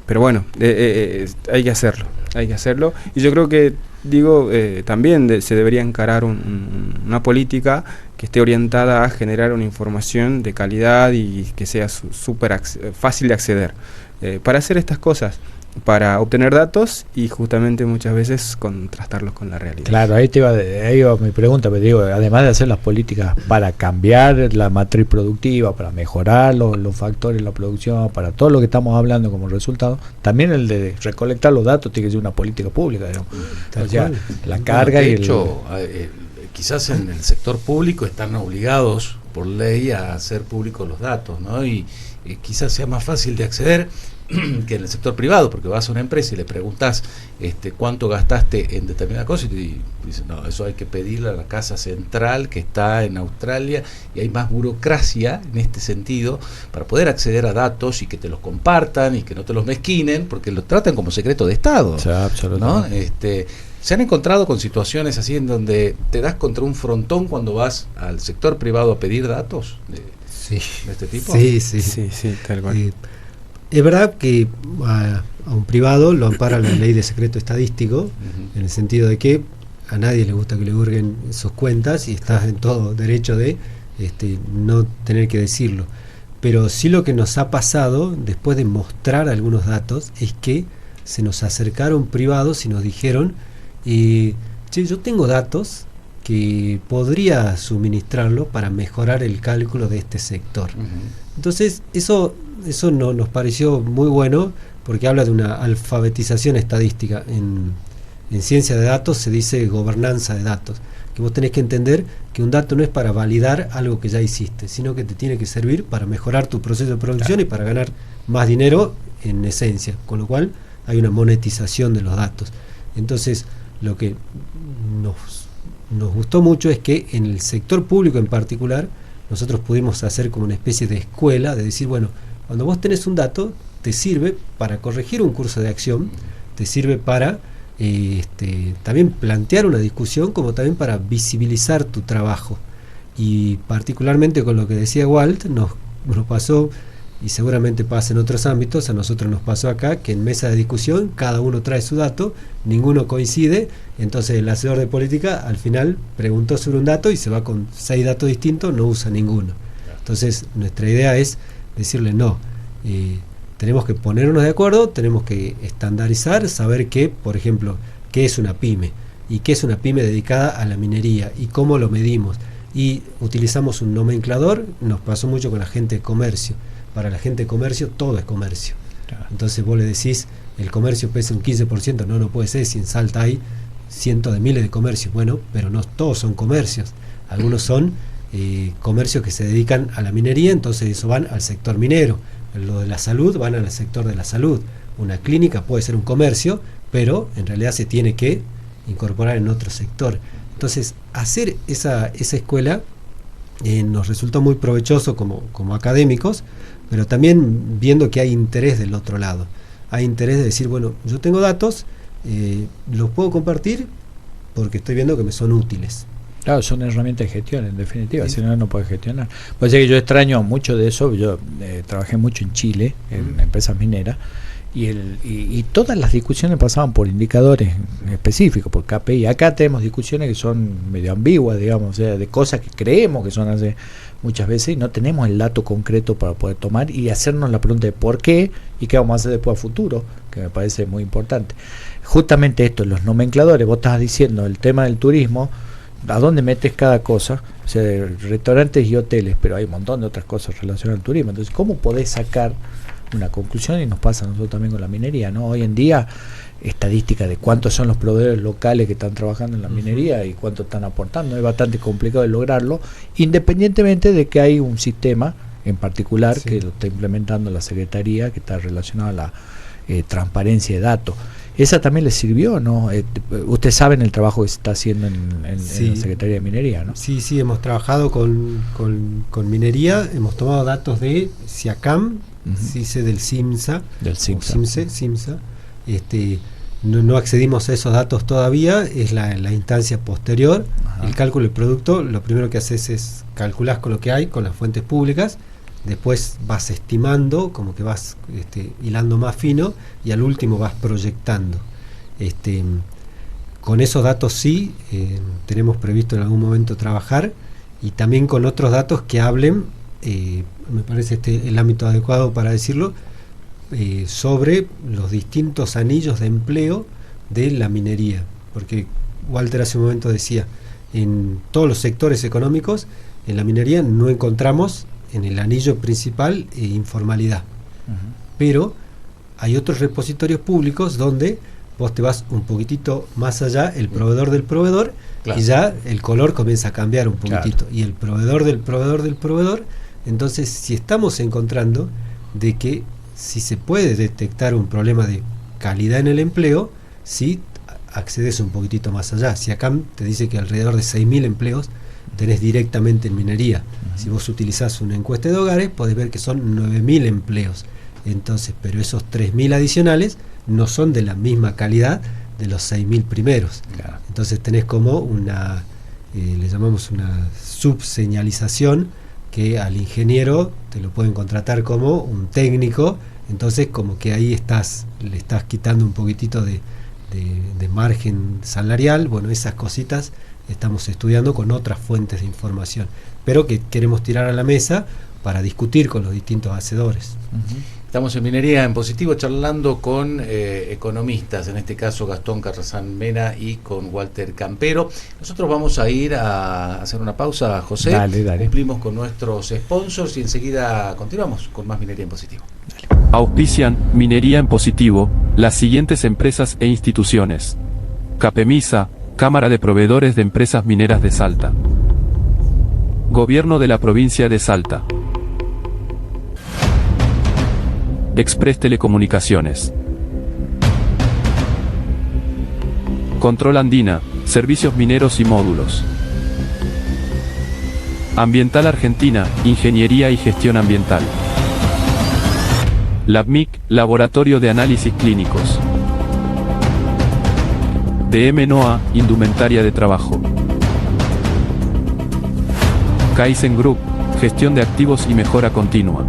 pero bueno, hay que hacerlo, y yo creo que, digo, también se debería encarar una política que esté orientada a generar una información de calidad y que sea súper fácil de acceder, para hacer estas cosas, para obtener datos y justamente muchas veces contrastarlos con la realidad. Claro, ahí iba mi pregunta, pero digo, además de hacer las políticas para cambiar la matriz productiva, para mejorar los factores de la producción, para todo lo que estamos hablando como resultado, también el de recolectar los datos tiene que ser una política pública, digamos. O sea, la carga de y hecho, quizás en el sector público están obligados por ley a hacer públicos los datos, ¿no? Y quizás sea más fácil de acceder que en el sector privado, porque vas a una empresa y le preguntas cuánto gastaste en determinada cosa y te dicen, no, eso hay que pedirle a la casa central que está en Australia, y hay más burocracia en este sentido para poder acceder a datos y que te los compartan y que no te los mezquinen, porque los tratan como secreto de Estado. O sea, absolutamente. ¿No? ¿Se han encontrado con situaciones así en donde te das contra un frontón cuando vas al sector privado a pedir datos de este tipo? Sí, tal cual. Es verdad que a un privado lo ampara la ley de secreto estadístico, en el sentido de que a nadie le gusta que le hurguen sus cuentas y estás en todo derecho de no tener que decirlo. Pero sí lo que nos ha pasado, después de mostrar algunos datos, es que se nos acercaron privados y nos dijeron, che, yo tengo datos que podría suministrarlo para mejorar el cálculo de este sector. Entonces, eso no, nos pareció muy bueno, porque habla de una alfabetización estadística. En ciencia de datos se dice gobernanza de datos, que vos tenés que entender que un dato no es para validar algo que ya hiciste, sino que te tiene que servir para mejorar tu proceso de producción y para ganar más dinero en esencia, con lo cual hay una monetización de los datos. Entonces, lo que nos gustó mucho es que en el sector público en particular nosotros pudimos hacer como una especie de escuela, de decir, bueno, cuando vos tenés un dato, te sirve para corregir un curso de acción, te sirve para también plantear una discusión, como también para visibilizar tu trabajo. Y particularmente con lo que decía Walt, nos pasó, y seguramente pasa en otros ámbitos, a nosotros nos pasó acá, que en mesa de discusión cada uno trae su dato, ninguno coincide, entonces el hacedor de política al final preguntó sobre un dato y se va con 6 datos distintos, no usa ninguno. Entonces nuestra idea es decirle no, tenemos que ponernos de acuerdo, tenemos que estandarizar, saber qué, por ejemplo, qué es una pyme y qué es una pyme dedicada a la minería y cómo lo medimos, y utilizamos un nomenclador. Nos pasó mucho con la gente de comercio. Para la gente de comercio todo es comercio. Entonces vos le decís, el comercio pesa un 15%, no puede ser, si en Salta hay cientos de miles de comercios. Bueno, pero no todos son comercios, algunos son comercios que se dedican a la minería, entonces eso van al sector minero. Lo de la salud van al sector de la salud. Una clínica puede ser un comercio, pero en realidad se tiene que incorporar en otro sector. Entonces hacer esa escuela nos resultó muy provechoso como académicos, pero también viendo que hay interés del otro lado. Hay interés de decir, bueno, yo tengo datos, los puedo compartir porque estoy viendo que me son útiles. Claro, son herramientas de gestión, en definitiva, si no puedes gestionar. Pues es que yo extraño mucho de eso. Yo trabajé mucho en Chile, en empresas mineras, Y todas las discusiones pasaban por indicadores específicos, por KPI. Acá tenemos discusiones que son medio ambiguas, digamos, o sea, de cosas que creemos que son hace muchas veces y no tenemos el dato concreto para poder tomar y hacernos la pregunta de por qué y qué vamos a hacer después a futuro, que me parece muy importante. Justamente esto, los nomencladores, vos estás diciendo el tema del turismo, ¿a dónde metes cada cosa? O sea, restaurantes y hoteles, pero hay un montón de otras cosas relacionadas al turismo. Entonces, ¿cómo podés sacar una conclusión? Y nos pasa a nosotros también con la minería, ¿no? Hoy en día, estadística de cuántos son los proveedores locales que están trabajando en la minería y cuánto están aportando, es bastante complicado de lograrlo, independientemente de que hay un sistema en particular que lo está implementando la Secretaría, que está relacionado a la transparencia de datos. ¿Esa también le sirvió, no? Ustedes saben el trabajo que se está haciendo en la Secretaría de Minería, ¿no? Sí, hemos trabajado con minería, hemos tomado datos de SIACAM, CICE del CIMSA, del CIMSA. No accedimos a esos datos todavía, es la instancia posterior. Ajá. El cálculo del producto, lo primero que haces es calcular con lo que hay, con las fuentes públicas, después vas estimando, como que vas hilando más fino, y al último vas proyectando. Con esos datos sí, tenemos previsto en algún momento trabajar, y también con otros datos que hablen, me parece el ámbito adecuado para decirlo, sobre los distintos anillos de empleo de la minería, porque Walter hace un momento decía, en todos los sectores económicos, en la minería no encontramos en el anillo principal informalidad, pero hay otros repositorios públicos donde vos te vas un poquitito más allá, el proveedor del proveedor, claro, y ya el color comienza a cambiar un poquitito, claro, y el proveedor del proveedor del proveedor. Entonces, si estamos encontrando de que si se puede detectar un problema de calidad en el empleo, si accedes un poquitito más allá. Si acá te dice que alrededor de 6.000 empleos tenés directamente en minería. Si vos utilizás una encuesta de hogares, podés ver que son 9.000 empleos. Entonces, pero esos 3.000 adicionales no son de la misma calidad de los 6.000 primeros. Claro. Entonces tenés como una, le llamamos una subseñalización, que al ingeniero te lo pueden contratar como un técnico, entonces como que ahí le estás quitando un poquitito de margen salarial. Bueno, esas cositas estamos estudiando con otras fuentes de información, pero que queremos tirar a la mesa para discutir con los distintos hacedores. Estamos en Minería en Positivo charlando con economistas, en este caso Gastón Carrasán Mena y con Walter Campero. Nosotros vamos a ir a hacer una pausa, José. Dale. Cumplimos con nuestros sponsors y enseguida continuamos con más Minería en Positivo. Dale. Auspician Minería en Positivo las siguientes empresas e instituciones: Capemisa, Cámara de Proveedores de Empresas Mineras de Salta. Gobierno de la Provincia de Salta. Express Telecomunicaciones. Control Andina, Servicios Mineros y Módulos. Ambiental Argentina, Ingeniería y Gestión Ambiental. LabMIC, Laboratorio de Análisis Clínicos. DM-NOA, Indumentaria de Trabajo. Kaizen Group, Gestión de Activos y Mejora Continua.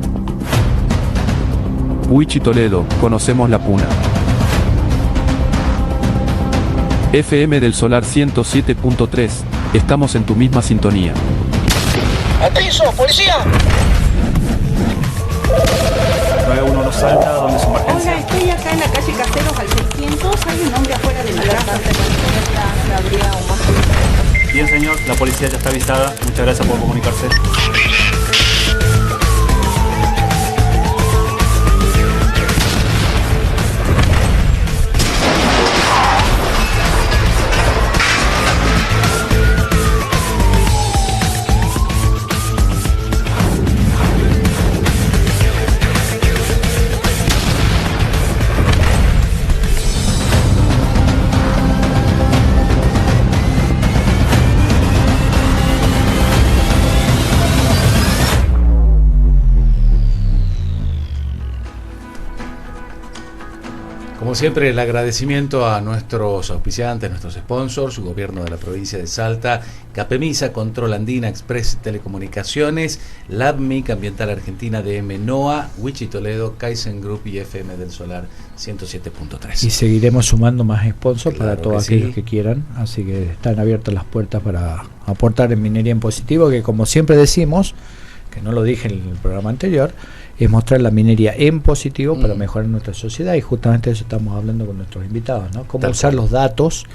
Huichi Toledo, conocemos la puna. FM del Solar 107.3, estamos en tu misma sintonía. ¡Atención, policía! 911 Salta, ¿dónde es su emergencia? Hola, estoy acá en la calle Caseros al 600, hay un hombre afuera de mi casa. Bien, señor, la policía ya está avisada, muchas gracias por comunicarse. Como siempre, el agradecimiento a nuestros auspiciantes, nuestros sponsors, Gobierno de la Provincia de Salta, Capemisa, Control Andina, Express Telecomunicaciones, LabMic, Ambiental Argentina, DM NOA, Wichi Toledo, Kaizen Group y FM del Solar 107.3. Y seguiremos sumando más sponsors Claro para todos que aquellos sí. que quieran, así que están abiertas las puertas para aportar en Minería en Positivo, que como siempre decimos, que no lo dije en el programa anterior, es mostrar la minería en positivo para mejorar nuestra sociedad, y justamente de eso estamos hablando con nuestros invitados, ¿no? Cómo Tal usar cual. los datos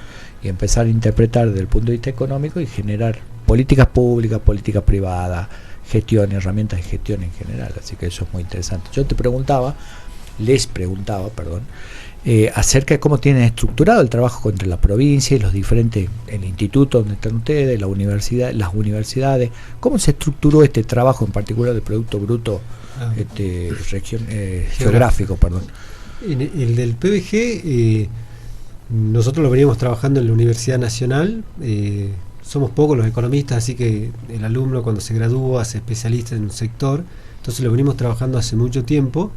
y empezar a interpretar desde el punto de vista económico y generar políticas públicas, políticas privadas, gestión, herramientas de gestión en general, así que eso es muy interesante. Yo les preguntaba, acerca de cómo tienen estructurado el trabajo entre la provincia y los diferentes, el instituto donde están ustedes, la universidad, las universidades, cómo se estructuró este trabajo en particular del Producto Bruto geográfico, perdón. En el del PBG, nosotros lo veníamos trabajando en la Universidad Nacional. Somos pocos los economistas, así que el alumno cuando se gradúa se especializa en un sector. Entonces lo venimos trabajando hace mucho tiempo,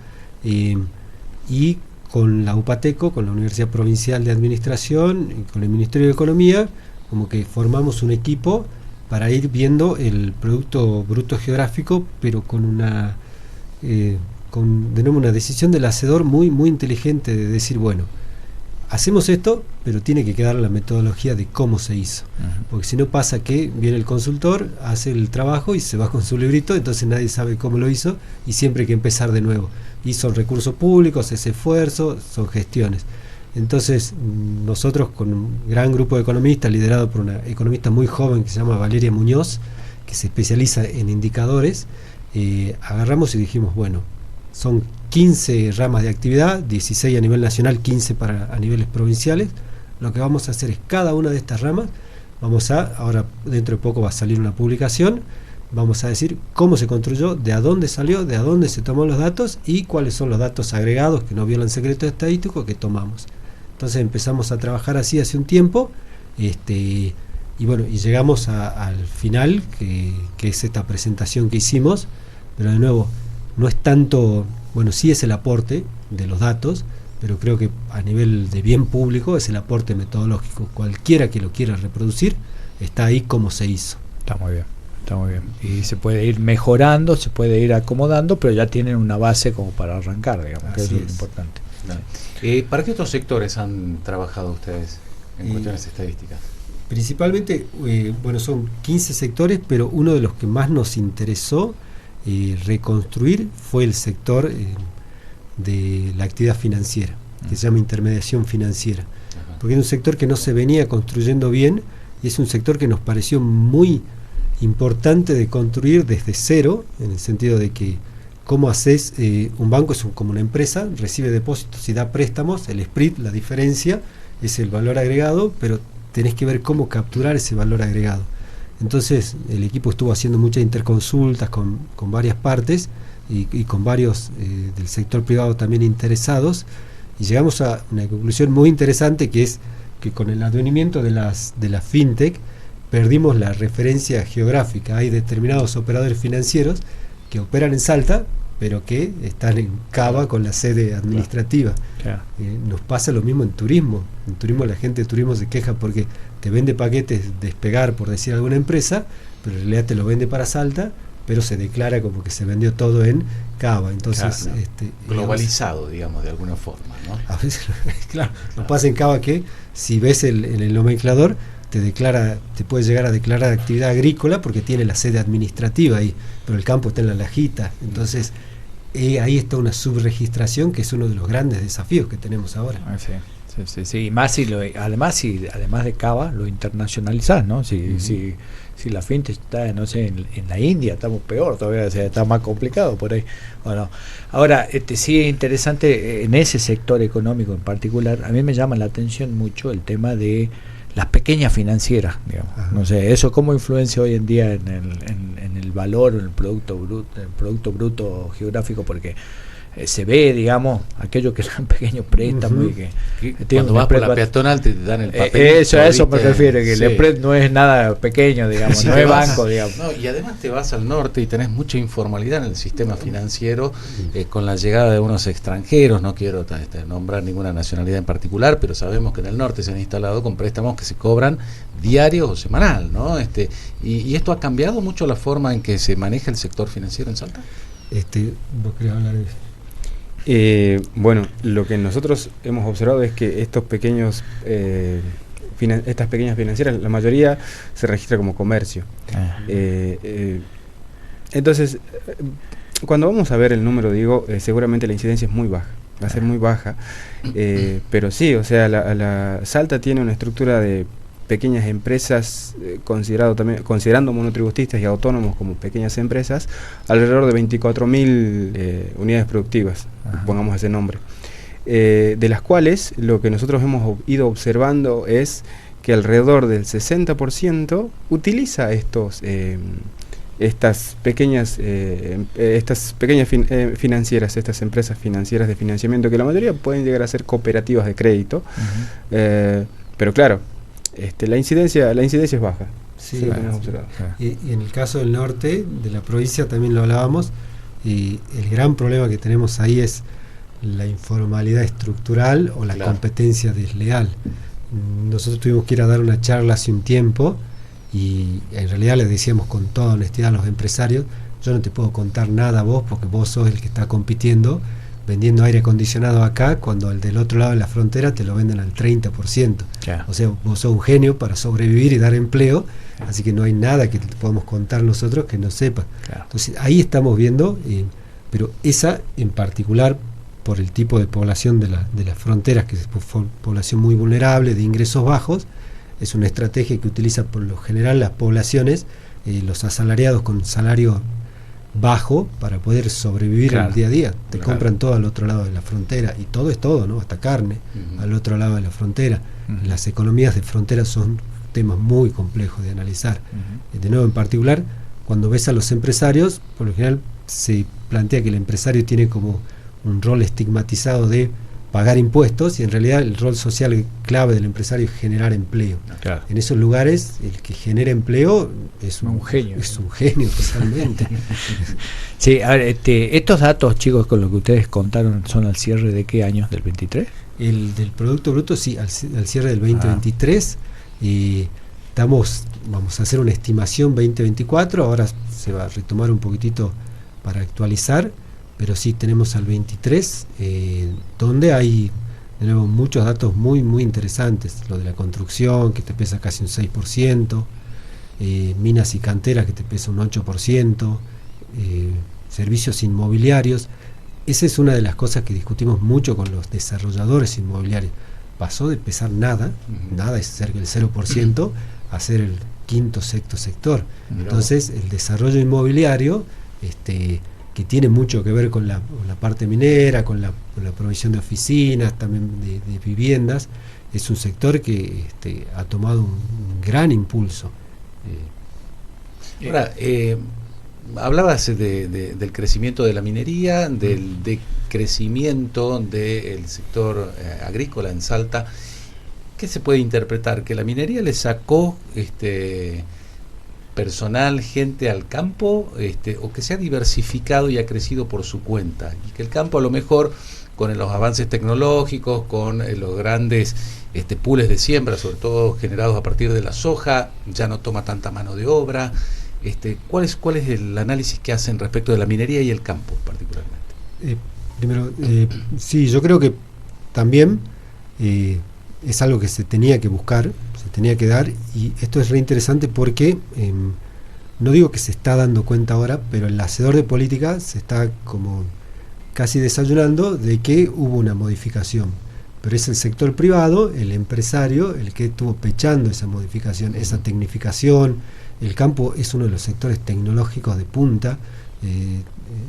y con la UPATECO, con la Universidad Provincial de Administración y con el Ministerio de Economía, como que formamos un equipo para ir viendo el Producto Bruto Geográfico, pero con una de nuevo una decisión del hacedor muy inteligente, de decir, bueno, hacemos esto, pero tiene que quedar la metodología de cómo se hizo, porque si no pasa que viene el consultor, hace el trabajo y se va con su librito, entonces nadie sabe cómo lo hizo y siempre hay que empezar de nuevo, y son recursos públicos, es esfuerzo, son gestiones. Entonces nosotros, con un gran grupo de economistas liderado por una economista muy joven que se llama Valeria Muñoz, que se especializa en indicadores, agarramos y dijimos, bueno, son 15 ramas de actividad, 16 a nivel nacional, 15 a niveles provinciales. Lo que vamos a hacer es cada una de estas ramas, ahora dentro de poco va a salir una publicación, vamos a decir cómo se construyó, de a dónde salió, de a dónde se tomó los datos y cuáles son los datos agregados que no violan secreto estadístico que tomamos. Entonces empezamos a trabajar así hace un tiempo, y bueno, y llegamos al final, que es esta presentación que hicimos, pero de nuevo, no es tanto, bueno, sí es el aporte de los datos, pero creo que a nivel de bien público es el aporte metodológico. Cualquiera que lo quiera reproducir, está ahí como se hizo. Está muy bien. Y se puede ir mejorando, se puede ir acomodando, pero ya tienen una base como para arrancar, digamos, que eso es lo importante. ¿Para qué otros sectores han trabajado ustedes en cuestiones estadísticas? Principalmente, bueno, son 15 sectores, pero uno de los que más nos interesó reconstruir fue el sector de la actividad financiera, que se llama intermediación financiera, porque es un sector que no se venía construyendo bien y es un sector que nos pareció muy importante de construir desde cero, en el sentido de que cómo haces, un banco es como una empresa, recibe depósitos y da préstamos, el spread, la diferencia, es el valor agregado, pero tenés que ver cómo capturar ese valor agregado. Entonces el equipo estuvo haciendo muchas interconsultas con varias partes y con varios del sector privado también interesados, y llegamos a una conclusión muy interesante, que es que con el advenimiento de la fintech perdimos la referencia geográfica. Hay determinados operadores financieros que operan en Salta, pero que están en Cava con la sede administrativa. Claro. Nos pasa lo mismo en turismo. En turismo la gente de turismo se queja porque te vende paquetes Despegar, por decir alguna empresa, pero en realidad te lo vende para Salta, pero se declara como que se vendió todo en Cava. Entonces, claro, globalizado, digamos, de alguna forma, ¿no? A veces, claro, nos pasa en Cava que si ves en el nomenclador te puede llegar a declarar actividad agrícola porque tiene la sede administrativa ahí, pero el campo está en La Lajita. Entonces ahí está una subregistración, que es uno de los grandes desafíos que tenemos ahora. Sí. Y más además de Cava lo internacionalizás, ¿no? Si la fintech está, no sé, en la India, estamos peor todavía, o sea, está más complicado por ahí. Bueno, ahora sí es interesante en ese sector económico en particular. A mí me llama la atención mucho el tema de las pequeñas financieras, digamos. No sé, eso cómo influencia hoy en día en el valor, en el producto bruto geográfico, porque se ve, digamos, aquellos que son pequeños préstamos y que tienen Cuando un vas por la spread peatonal te dan el papel. a eso me refiero, que Sí. el spread no es nada pequeño, digamos, Si no te es vas- banco, digamos. no, y además te vas al norte y tenés mucha informalidad en el sistema financiero, con la llegada de unos extranjeros. No quiero nombrar ninguna nacionalidad en particular, pero sabemos que en el norte se han instalado con préstamos que se cobran diario o semanal, ¿no? Y esto ha cambiado mucho la forma en que se maneja el sector financiero en Salta. ¿Vos querés hablar de eso? Bueno, lo que nosotros hemos observado es que estos pequeños, estas pequeñas financieras, la mayoría se registra como comercio. Entonces, cuando vamos a ver el número, digo, seguramente la incidencia es muy baja, va a ser muy baja, pero sí, o sea, la Salta tiene una estructura de pequeñas empresas, considerando monotributistas y autónomos como pequeñas empresas, alrededor de 24.000 unidades productivas, pongamos ese nombre, de las cuales lo que nosotros hemos ido observando es que alrededor del 60% utiliza estas pequeñas financieras, estas empresas financieras de financiamiento, que la mayoría pueden llegar a ser cooperativas de crédito, pero claro, la incidencia es baja. Sí, Eso es lo que hemos observado. y en el caso del norte, de la provincia, también lo hablábamos, y el gran problema que tenemos ahí es la informalidad estructural o la competencia desleal. Nosotros tuvimos que ir a dar una charla hace un tiempo y en realidad les decíamos con toda honestidad a los empresarios: yo no te puedo contar nada a vos porque vos sos el que está compitiendo vendiendo aire acondicionado acá, cuando el del otro lado de la frontera te lo venden al 30%. O sea, vos sos un genio para sobrevivir y dar empleo, así que no hay nada que te podamos contar nosotros que no sepas. Entonces ahí estamos viendo, pero esa en particular, por el tipo de población de las fronteras, que es población muy vulnerable, de ingresos bajos, es una estrategia que utiliza por lo general las poblaciones, los asalariados con salario bajo, para poder sobrevivir en el día a día. Te compran todo al otro lado de la frontera, y todo es todo, ¿no? Hasta carne al otro lado de la frontera. Las economías de frontera son temas muy complejos de analizar. De nuevo, en particular, cuando ves a los empresarios, por lo general se plantea que el empresario tiene como un rol estigmatizado de pagar impuestos, y en realidad el rol social clave del empresario es generar empleo. En esos lugares el que genera empleo es un genio. Es un genio totalmente. Sí, a ver, estos datos, chicos, con lo que ustedes contaron, ¿son al cierre de qué años? ¿Del 23? El del Producto Bruto, sí, al cierre del 2023. Y vamos a hacer una estimación 2024, ahora se va a retomar un poquitito para actualizar, pero sí tenemos al 23, donde hay de nuevo muchos datos muy muy interesantes. Lo de la construcción, que te pesa casi un 6%, minas y canteras, que te pesa un 8%, servicios inmobiliarios. Esa es una de las cosas que discutimos mucho con los desarrolladores inmobiliarios. Pasó de pesar nada es cerca del 0%, a ser el quinto, sexto sector. Entonces el desarrollo inmobiliario, que tiene mucho que ver con la parte minera, con la provisión de oficinas, también de viviendas, es un sector que ha tomado un gran impulso. Ahora, hablabas del crecimiento de la minería, del decrecimiento del sector agrícola en Salta. ¿Qué se puede interpretar? ¿Que la minería le sacó personal, gente al campo, o que se ha diversificado y ha crecido por su cuenta, y que el campo a lo mejor, con los avances tecnológicos, con los grandes pools de siembra, sobre todo generados a partir de la soja, ya no toma tanta mano de obra? ¿Cuál es el análisis que hacen respecto de la minería y el campo particularmente? Primero, sí, yo creo que también es algo que se tenía que buscar, se tenía que dar, y esto es re interesante porque no digo que se está dando cuenta ahora, pero el hacedor de política se está como casi desayunando de que hubo una modificación, pero es el sector privado, el empresario, el que estuvo pechando esa modificación, esa tecnificación. El campo es uno de los sectores tecnológicos de punta,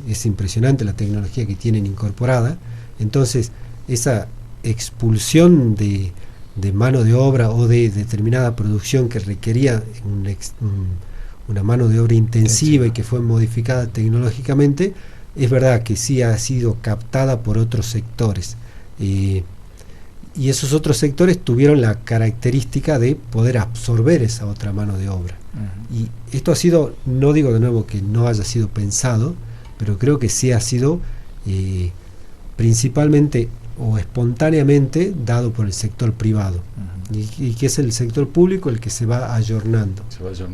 es impresionante la tecnología que tienen incorporada. Entonces esa expulsión de mano de obra o de determinada producción que requería una mano de obra intensiva y que fue modificada tecnológicamente, es verdad que sí ha sido captada por otros sectores. Y esos otros sectores tuvieron la característica de poder absorber esa otra mano de obra. Y esto ha sido, no digo de nuevo que no haya sido pensado, pero creo que sí ha sido principalmente o espontáneamente dado por el sector privado, y que es el sector público el que se va ayornando.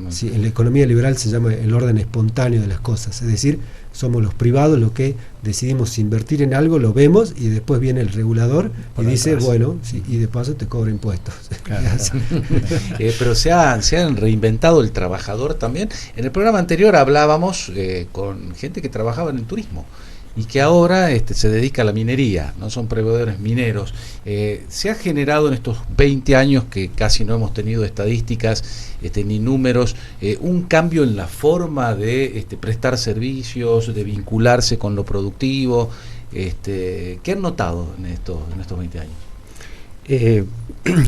Sí, en la economía liberal se llama el orden espontáneo de las cosas, es decir, somos los privados los que decidimos invertir en algo, lo vemos y después viene el regulador y dice, bueno, sí, y de paso te cobra impuestos. Claro. Pero se han reinventado el trabajador también. En el programa anterior hablábamos con gente que trabajaba en el turismo y que ahora se dedica a la minería, no son proveedores mineros. Se ha generado en estos 20 años que casi no hemos tenido estadísticas ni números, un cambio en la forma de prestar servicios, de vincularse con lo productivo. ¿Qué han notado en estos 20 años?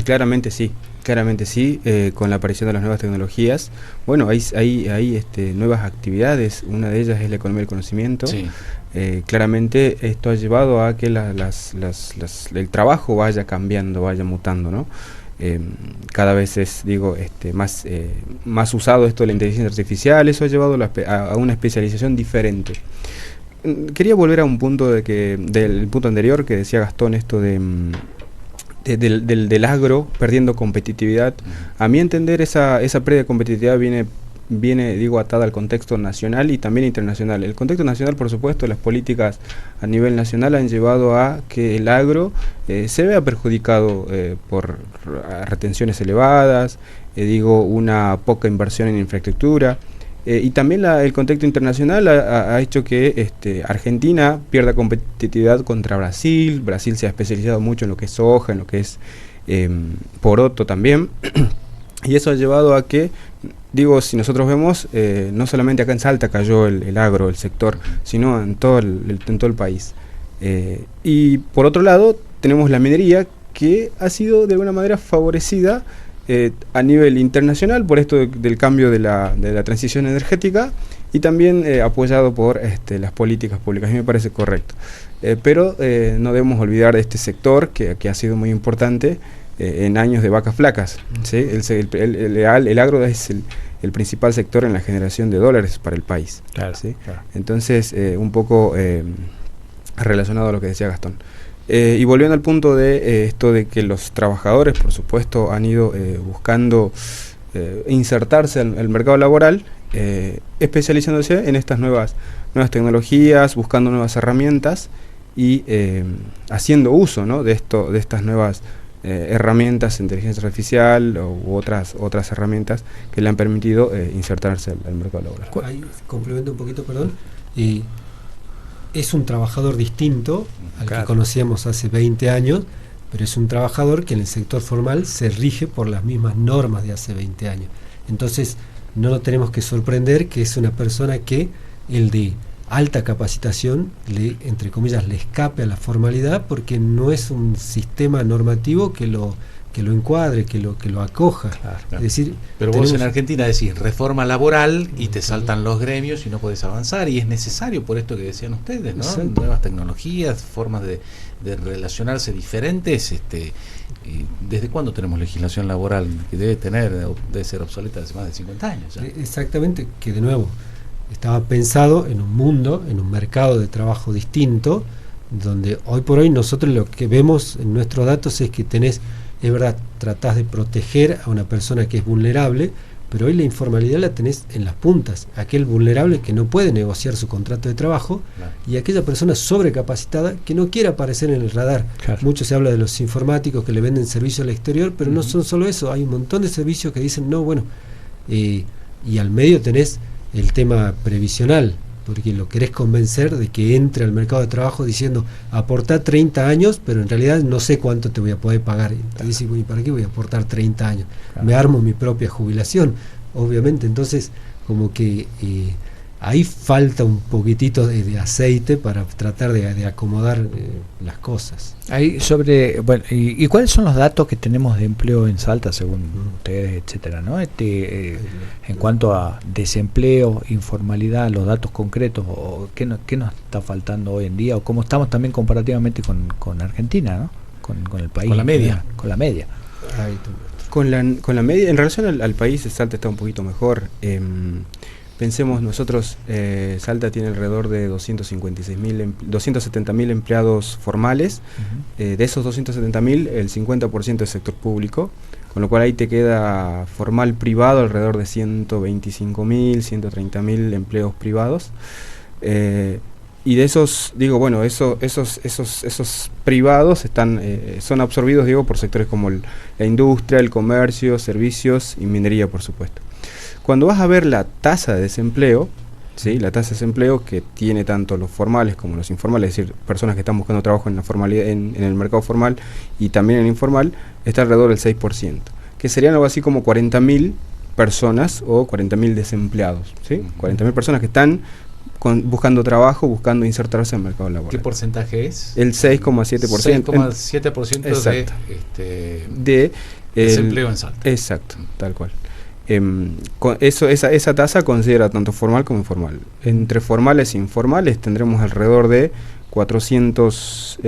Claramente sí, con la aparición de las nuevas tecnologías. Bueno, hay nuevas actividades, una de ellas es la economía del conocimiento. Sí. Claramente esto ha llevado a que el trabajo vaya cambiando, vaya mutando, ¿no? Cada vez es, más usado esto de la inteligencia artificial. Eso ha llevado a una especialización diferente. Quería volver a un punto del punto anterior que decía Gastón, esto del agro perdiendo competitividad. A mi entender, esa pérdida de competitividad viene atada al contexto nacional y también internacional. El contexto nacional, por supuesto, las políticas a nivel nacional han llevado a que el agro se vea perjudicado por retenciones elevadas, una poca inversión en infraestructura, y también el contexto internacional ha hecho que Argentina pierda competitividad contra Brasil. Brasil se ha especializado mucho en lo que es soja, en lo que es poroto también. Y eso ha llevado a que, si nosotros vemos, no solamente acá en Salta cayó el agro, el sector, sino en todo el país. Y por otro lado, tenemos la minería, que ha sido de alguna manera favorecida a nivel internacional por esto del cambio de la transición energética, y también apoyado por las políticas públicas. A mí me parece correcto. Pero no debemos olvidar de este sector que ha sido muy importante en años de vacas flacas, ¿sí? El agro es el principal sector en la generación de dólares para el país. Claro, ¿sí? Claro. Entonces, un poco relacionado a lo que decía Gastón. Y volviendo al punto de esto de que los trabajadores, por supuesto, han ido buscando insertarse al mercado laboral, especializándose en estas nuevas tecnologías, buscando nuevas herramientas y haciendo uso, ¿no?, de estas nuevas herramientas de inteligencia artificial u otras herramientas que le han permitido insertarse al mercado laboral. Ahí complemento un poquito, perdón. Es un trabajador distinto al que conocíamos hace 20 años, pero es un trabajador que en el sector formal se rige por las mismas normas de hace 20 años. Entonces, no nos tenemos que sorprender que es una persona que el de alta capacitación, entre comillas, le escape a la formalidad, porque no es un sistema normativo que lo encuadre, que lo acoja. Claro. Es decir, pero vos en Argentina decís reforma laboral y te saltan los gremios y no podés avanzar, y es necesario por esto que decían ustedes, ¿no? Exacto. Nuevas tecnologías, formas de relacionarse diferentes. ¿Desde cuándo tenemos legislación laboral que debe ser obsoleta hace más de 50 años? ¿Ya? Exactamente, que de nuevo estaba pensado en un mundo, en un mercado de trabajo distinto, donde hoy por hoy nosotros lo que vemos en nuestros datos es que es verdad, tratás de proteger a una persona que es vulnerable, pero hoy la informalidad la tenés en las puntas, aquel vulnerable que no puede negociar su contrato de trabajo, claro, y aquella persona sobrecapacitada que no quiere aparecer en el radar. Claro. Mucho se habla de los informáticos que le venden servicio al exterior, pero no son solo eso, hay un montón de servicios que dicen, no, bueno, y al medio tenés el tema previsional, porque lo querés convencer de que entre al mercado de trabajo diciendo, aportá 30 años, pero en realidad no sé cuánto te voy a poder pagar. Te dice, ¿y para qué voy a aportar 30 años? Claro. Me armo mi propia jubilación, obviamente. Entonces, como que ahí falta un poquitito de aceite para tratar de acomodar las cosas. Ahí bueno, ¿y cuáles son los datos que tenemos de empleo en Salta según ustedes, etcétera, ¿no? En cuanto a desempleo, informalidad, los datos concretos, o qué nos está faltando hoy en día, o cómo estamos también comparativamente con Argentina, ¿no? Con el país. Con la media. Con la media. Con la media, en relación al país, Salta está un poquito mejor. Pensemos nosotros, Salta tiene alrededor de 270.000 empleados formales. De esos 270.000, el 50% es sector público, con lo cual ahí te queda formal privado alrededor de 125.000, 130.000 empleos privados. Y de esos, digo, bueno, esos privados son absorbidos, digo, por sectores como la industria, el comercio, servicios y minería, por supuesto. Cuando vas a ver la tasa de desempleo, ¿sí? La tasa de desempleo que tiene tanto los formales como los informales, es decir, personas que están buscando trabajo en la formalidad, en el mercado formal y también en el informal, está alrededor del 6%, que serían algo así como 40.000 personas o 40.000 desempleados, ¿sí? 40.000 personas que están buscando trabajo, buscando insertarse en el mercado laboral. ¿Qué porcentaje es? El 6,7%. 6,7% de desempleo en Salta. Exacto, tal cual. Esa tasa considera tanto formal como informal. Entre formales e informales tendremos alrededor de 400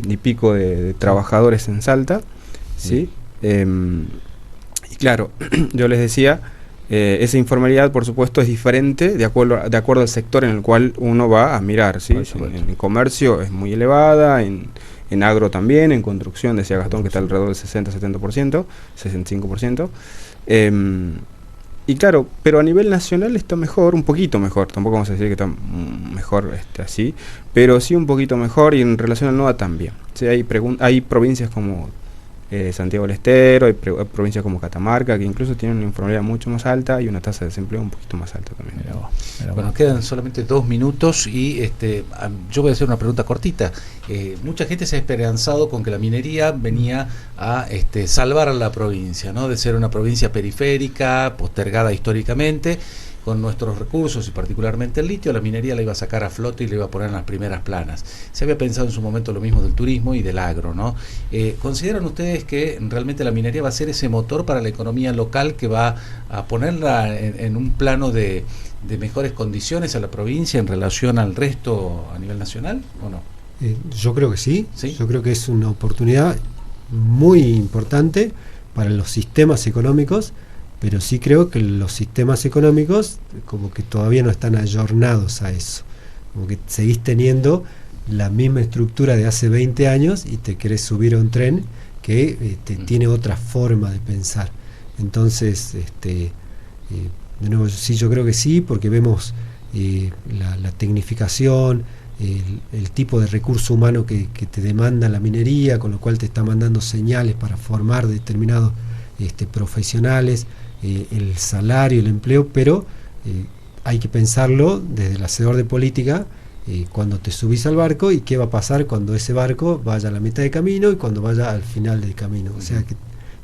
y pico de trabajadores en Salta, ¿sí? Y claro, yo les decía, esa informalidad, por supuesto, es diferente de acuerdo al sector en el cual uno va a mirar, ¿sí? En comercio es muy elevada, en agro también, en construcción, decía Gastón, que está alrededor del 60-70%, 65%. Y claro, pero a nivel nacional está mejor, un poquito mejor, tampoco vamos a decir que está mejor así, pero sí un poquito mejor, y en relación al NOA también. ¿Sí? Hay provincias como Santiago del Estero, hay provincias como Catamarca, que incluso tienen una informalidad mucho más alta y una tasa de desempleo un poquito más alta también. Bueno, quedan solamente 2 minutos y yo voy a hacer una pregunta cortita. Mucha gente se ha esperanzado con que la minería venía a salvar a la provincia, ¿no? De ser una provincia periférica, postergada históricamente. Con nuestros recursos y particularmente el litio, la minería la iba a sacar a flote y la iba a poner en las primeras planas. Se había pensado en su momento lo mismo del turismo y del agro, ¿no? ¿Consideran ustedes que realmente la minería va a ser ese motor para la economía local que va a ponerla en un plano de mejores condiciones a la provincia en relación al resto a nivel nacional, o no? Yo creo que sí. ¿Sí? Yo creo que es una oportunidad muy importante para los sistemas económicos, pero sí creo que los sistemas económicos como que todavía no están ayornados a eso, como que seguís teniendo la misma estructura de hace 20 años y te querés subir a un tren que tiene otra forma de pensar. Entonces, de nuevo, sí, yo creo que sí, porque vemos la tecnificación, el tipo de recurso humano que te demanda la minería, con lo cual te está mandando señales para formar determinados profesionales, el salario, el empleo, pero hay que pensarlo desde el hacedor de política, cuando te subís al barco y qué va a pasar cuando ese barco vaya a la mitad de camino y cuando vaya al final del camino. O sea que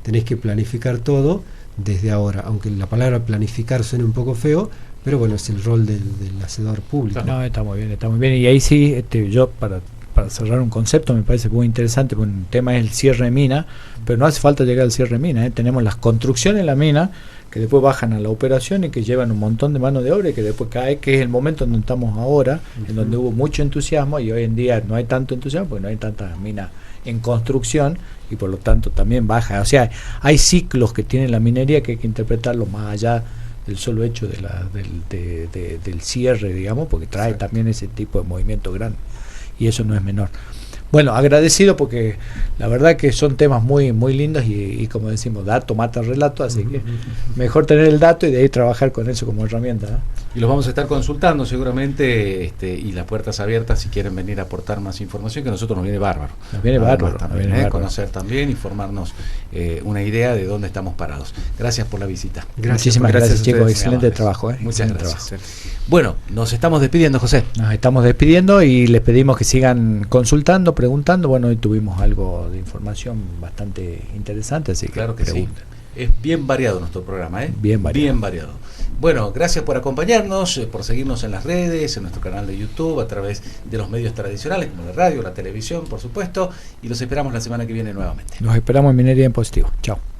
tenés que planificar todo desde ahora, aunque la palabra planificar suene un poco feo, pero bueno, es el rol del hacedor público. No, está muy bien. Y ahí sí, yo para cerrar un concepto me parece muy interesante, porque un tema es el cierre de mina, pero no hace falta llegar al cierre de mina, tenemos las construcciones en la mina que después bajan a la operación y que llevan un montón de mano de obra y que después cae, que es el momento donde estamos ahora, en donde hubo mucho entusiasmo y hoy en día no hay tanto entusiasmo porque no hay tantas minas en construcción y por lo tanto también baja. O sea, hay ciclos que tiene la minería que hay que interpretarlo más allá del solo hecho del cierre, digamos, porque trae también ese tipo de movimiento grande. Y eso no es menor. Bueno, agradecido porque la verdad que son temas muy muy lindos y como decimos, dato mata relato, así que mejor tener el dato y de ahí trabajar con eso como herramienta, ¿no? Y los vamos a estar consultando seguramente, y las puertas abiertas si quieren venir a aportar más información, que a nosotros nos viene bárbaro. Nos viene bárbaro. También, conocer también, informarnos una idea de dónde estamos parados. Gracias por la visita. Muchísimas gracias chicos, excelente trabajo. Muchas gracias. Bueno, nos estamos despidiendo, José. Nos estamos despidiendo y les pedimos que sigan consultando, preguntando. Bueno, hoy tuvimos algo de información bastante interesante, así que claro que pregunten. sí. Es bien variado nuestro programa, ¿eh? Bien variado. Bien variado. Bueno, gracias por acompañarnos, por seguirnos en las redes, en nuestro canal de YouTube, a través de los medios tradicionales como la radio, la televisión, por supuesto, y los esperamos la semana que viene nuevamente. Los esperamos en Minería en Positivo. Chao.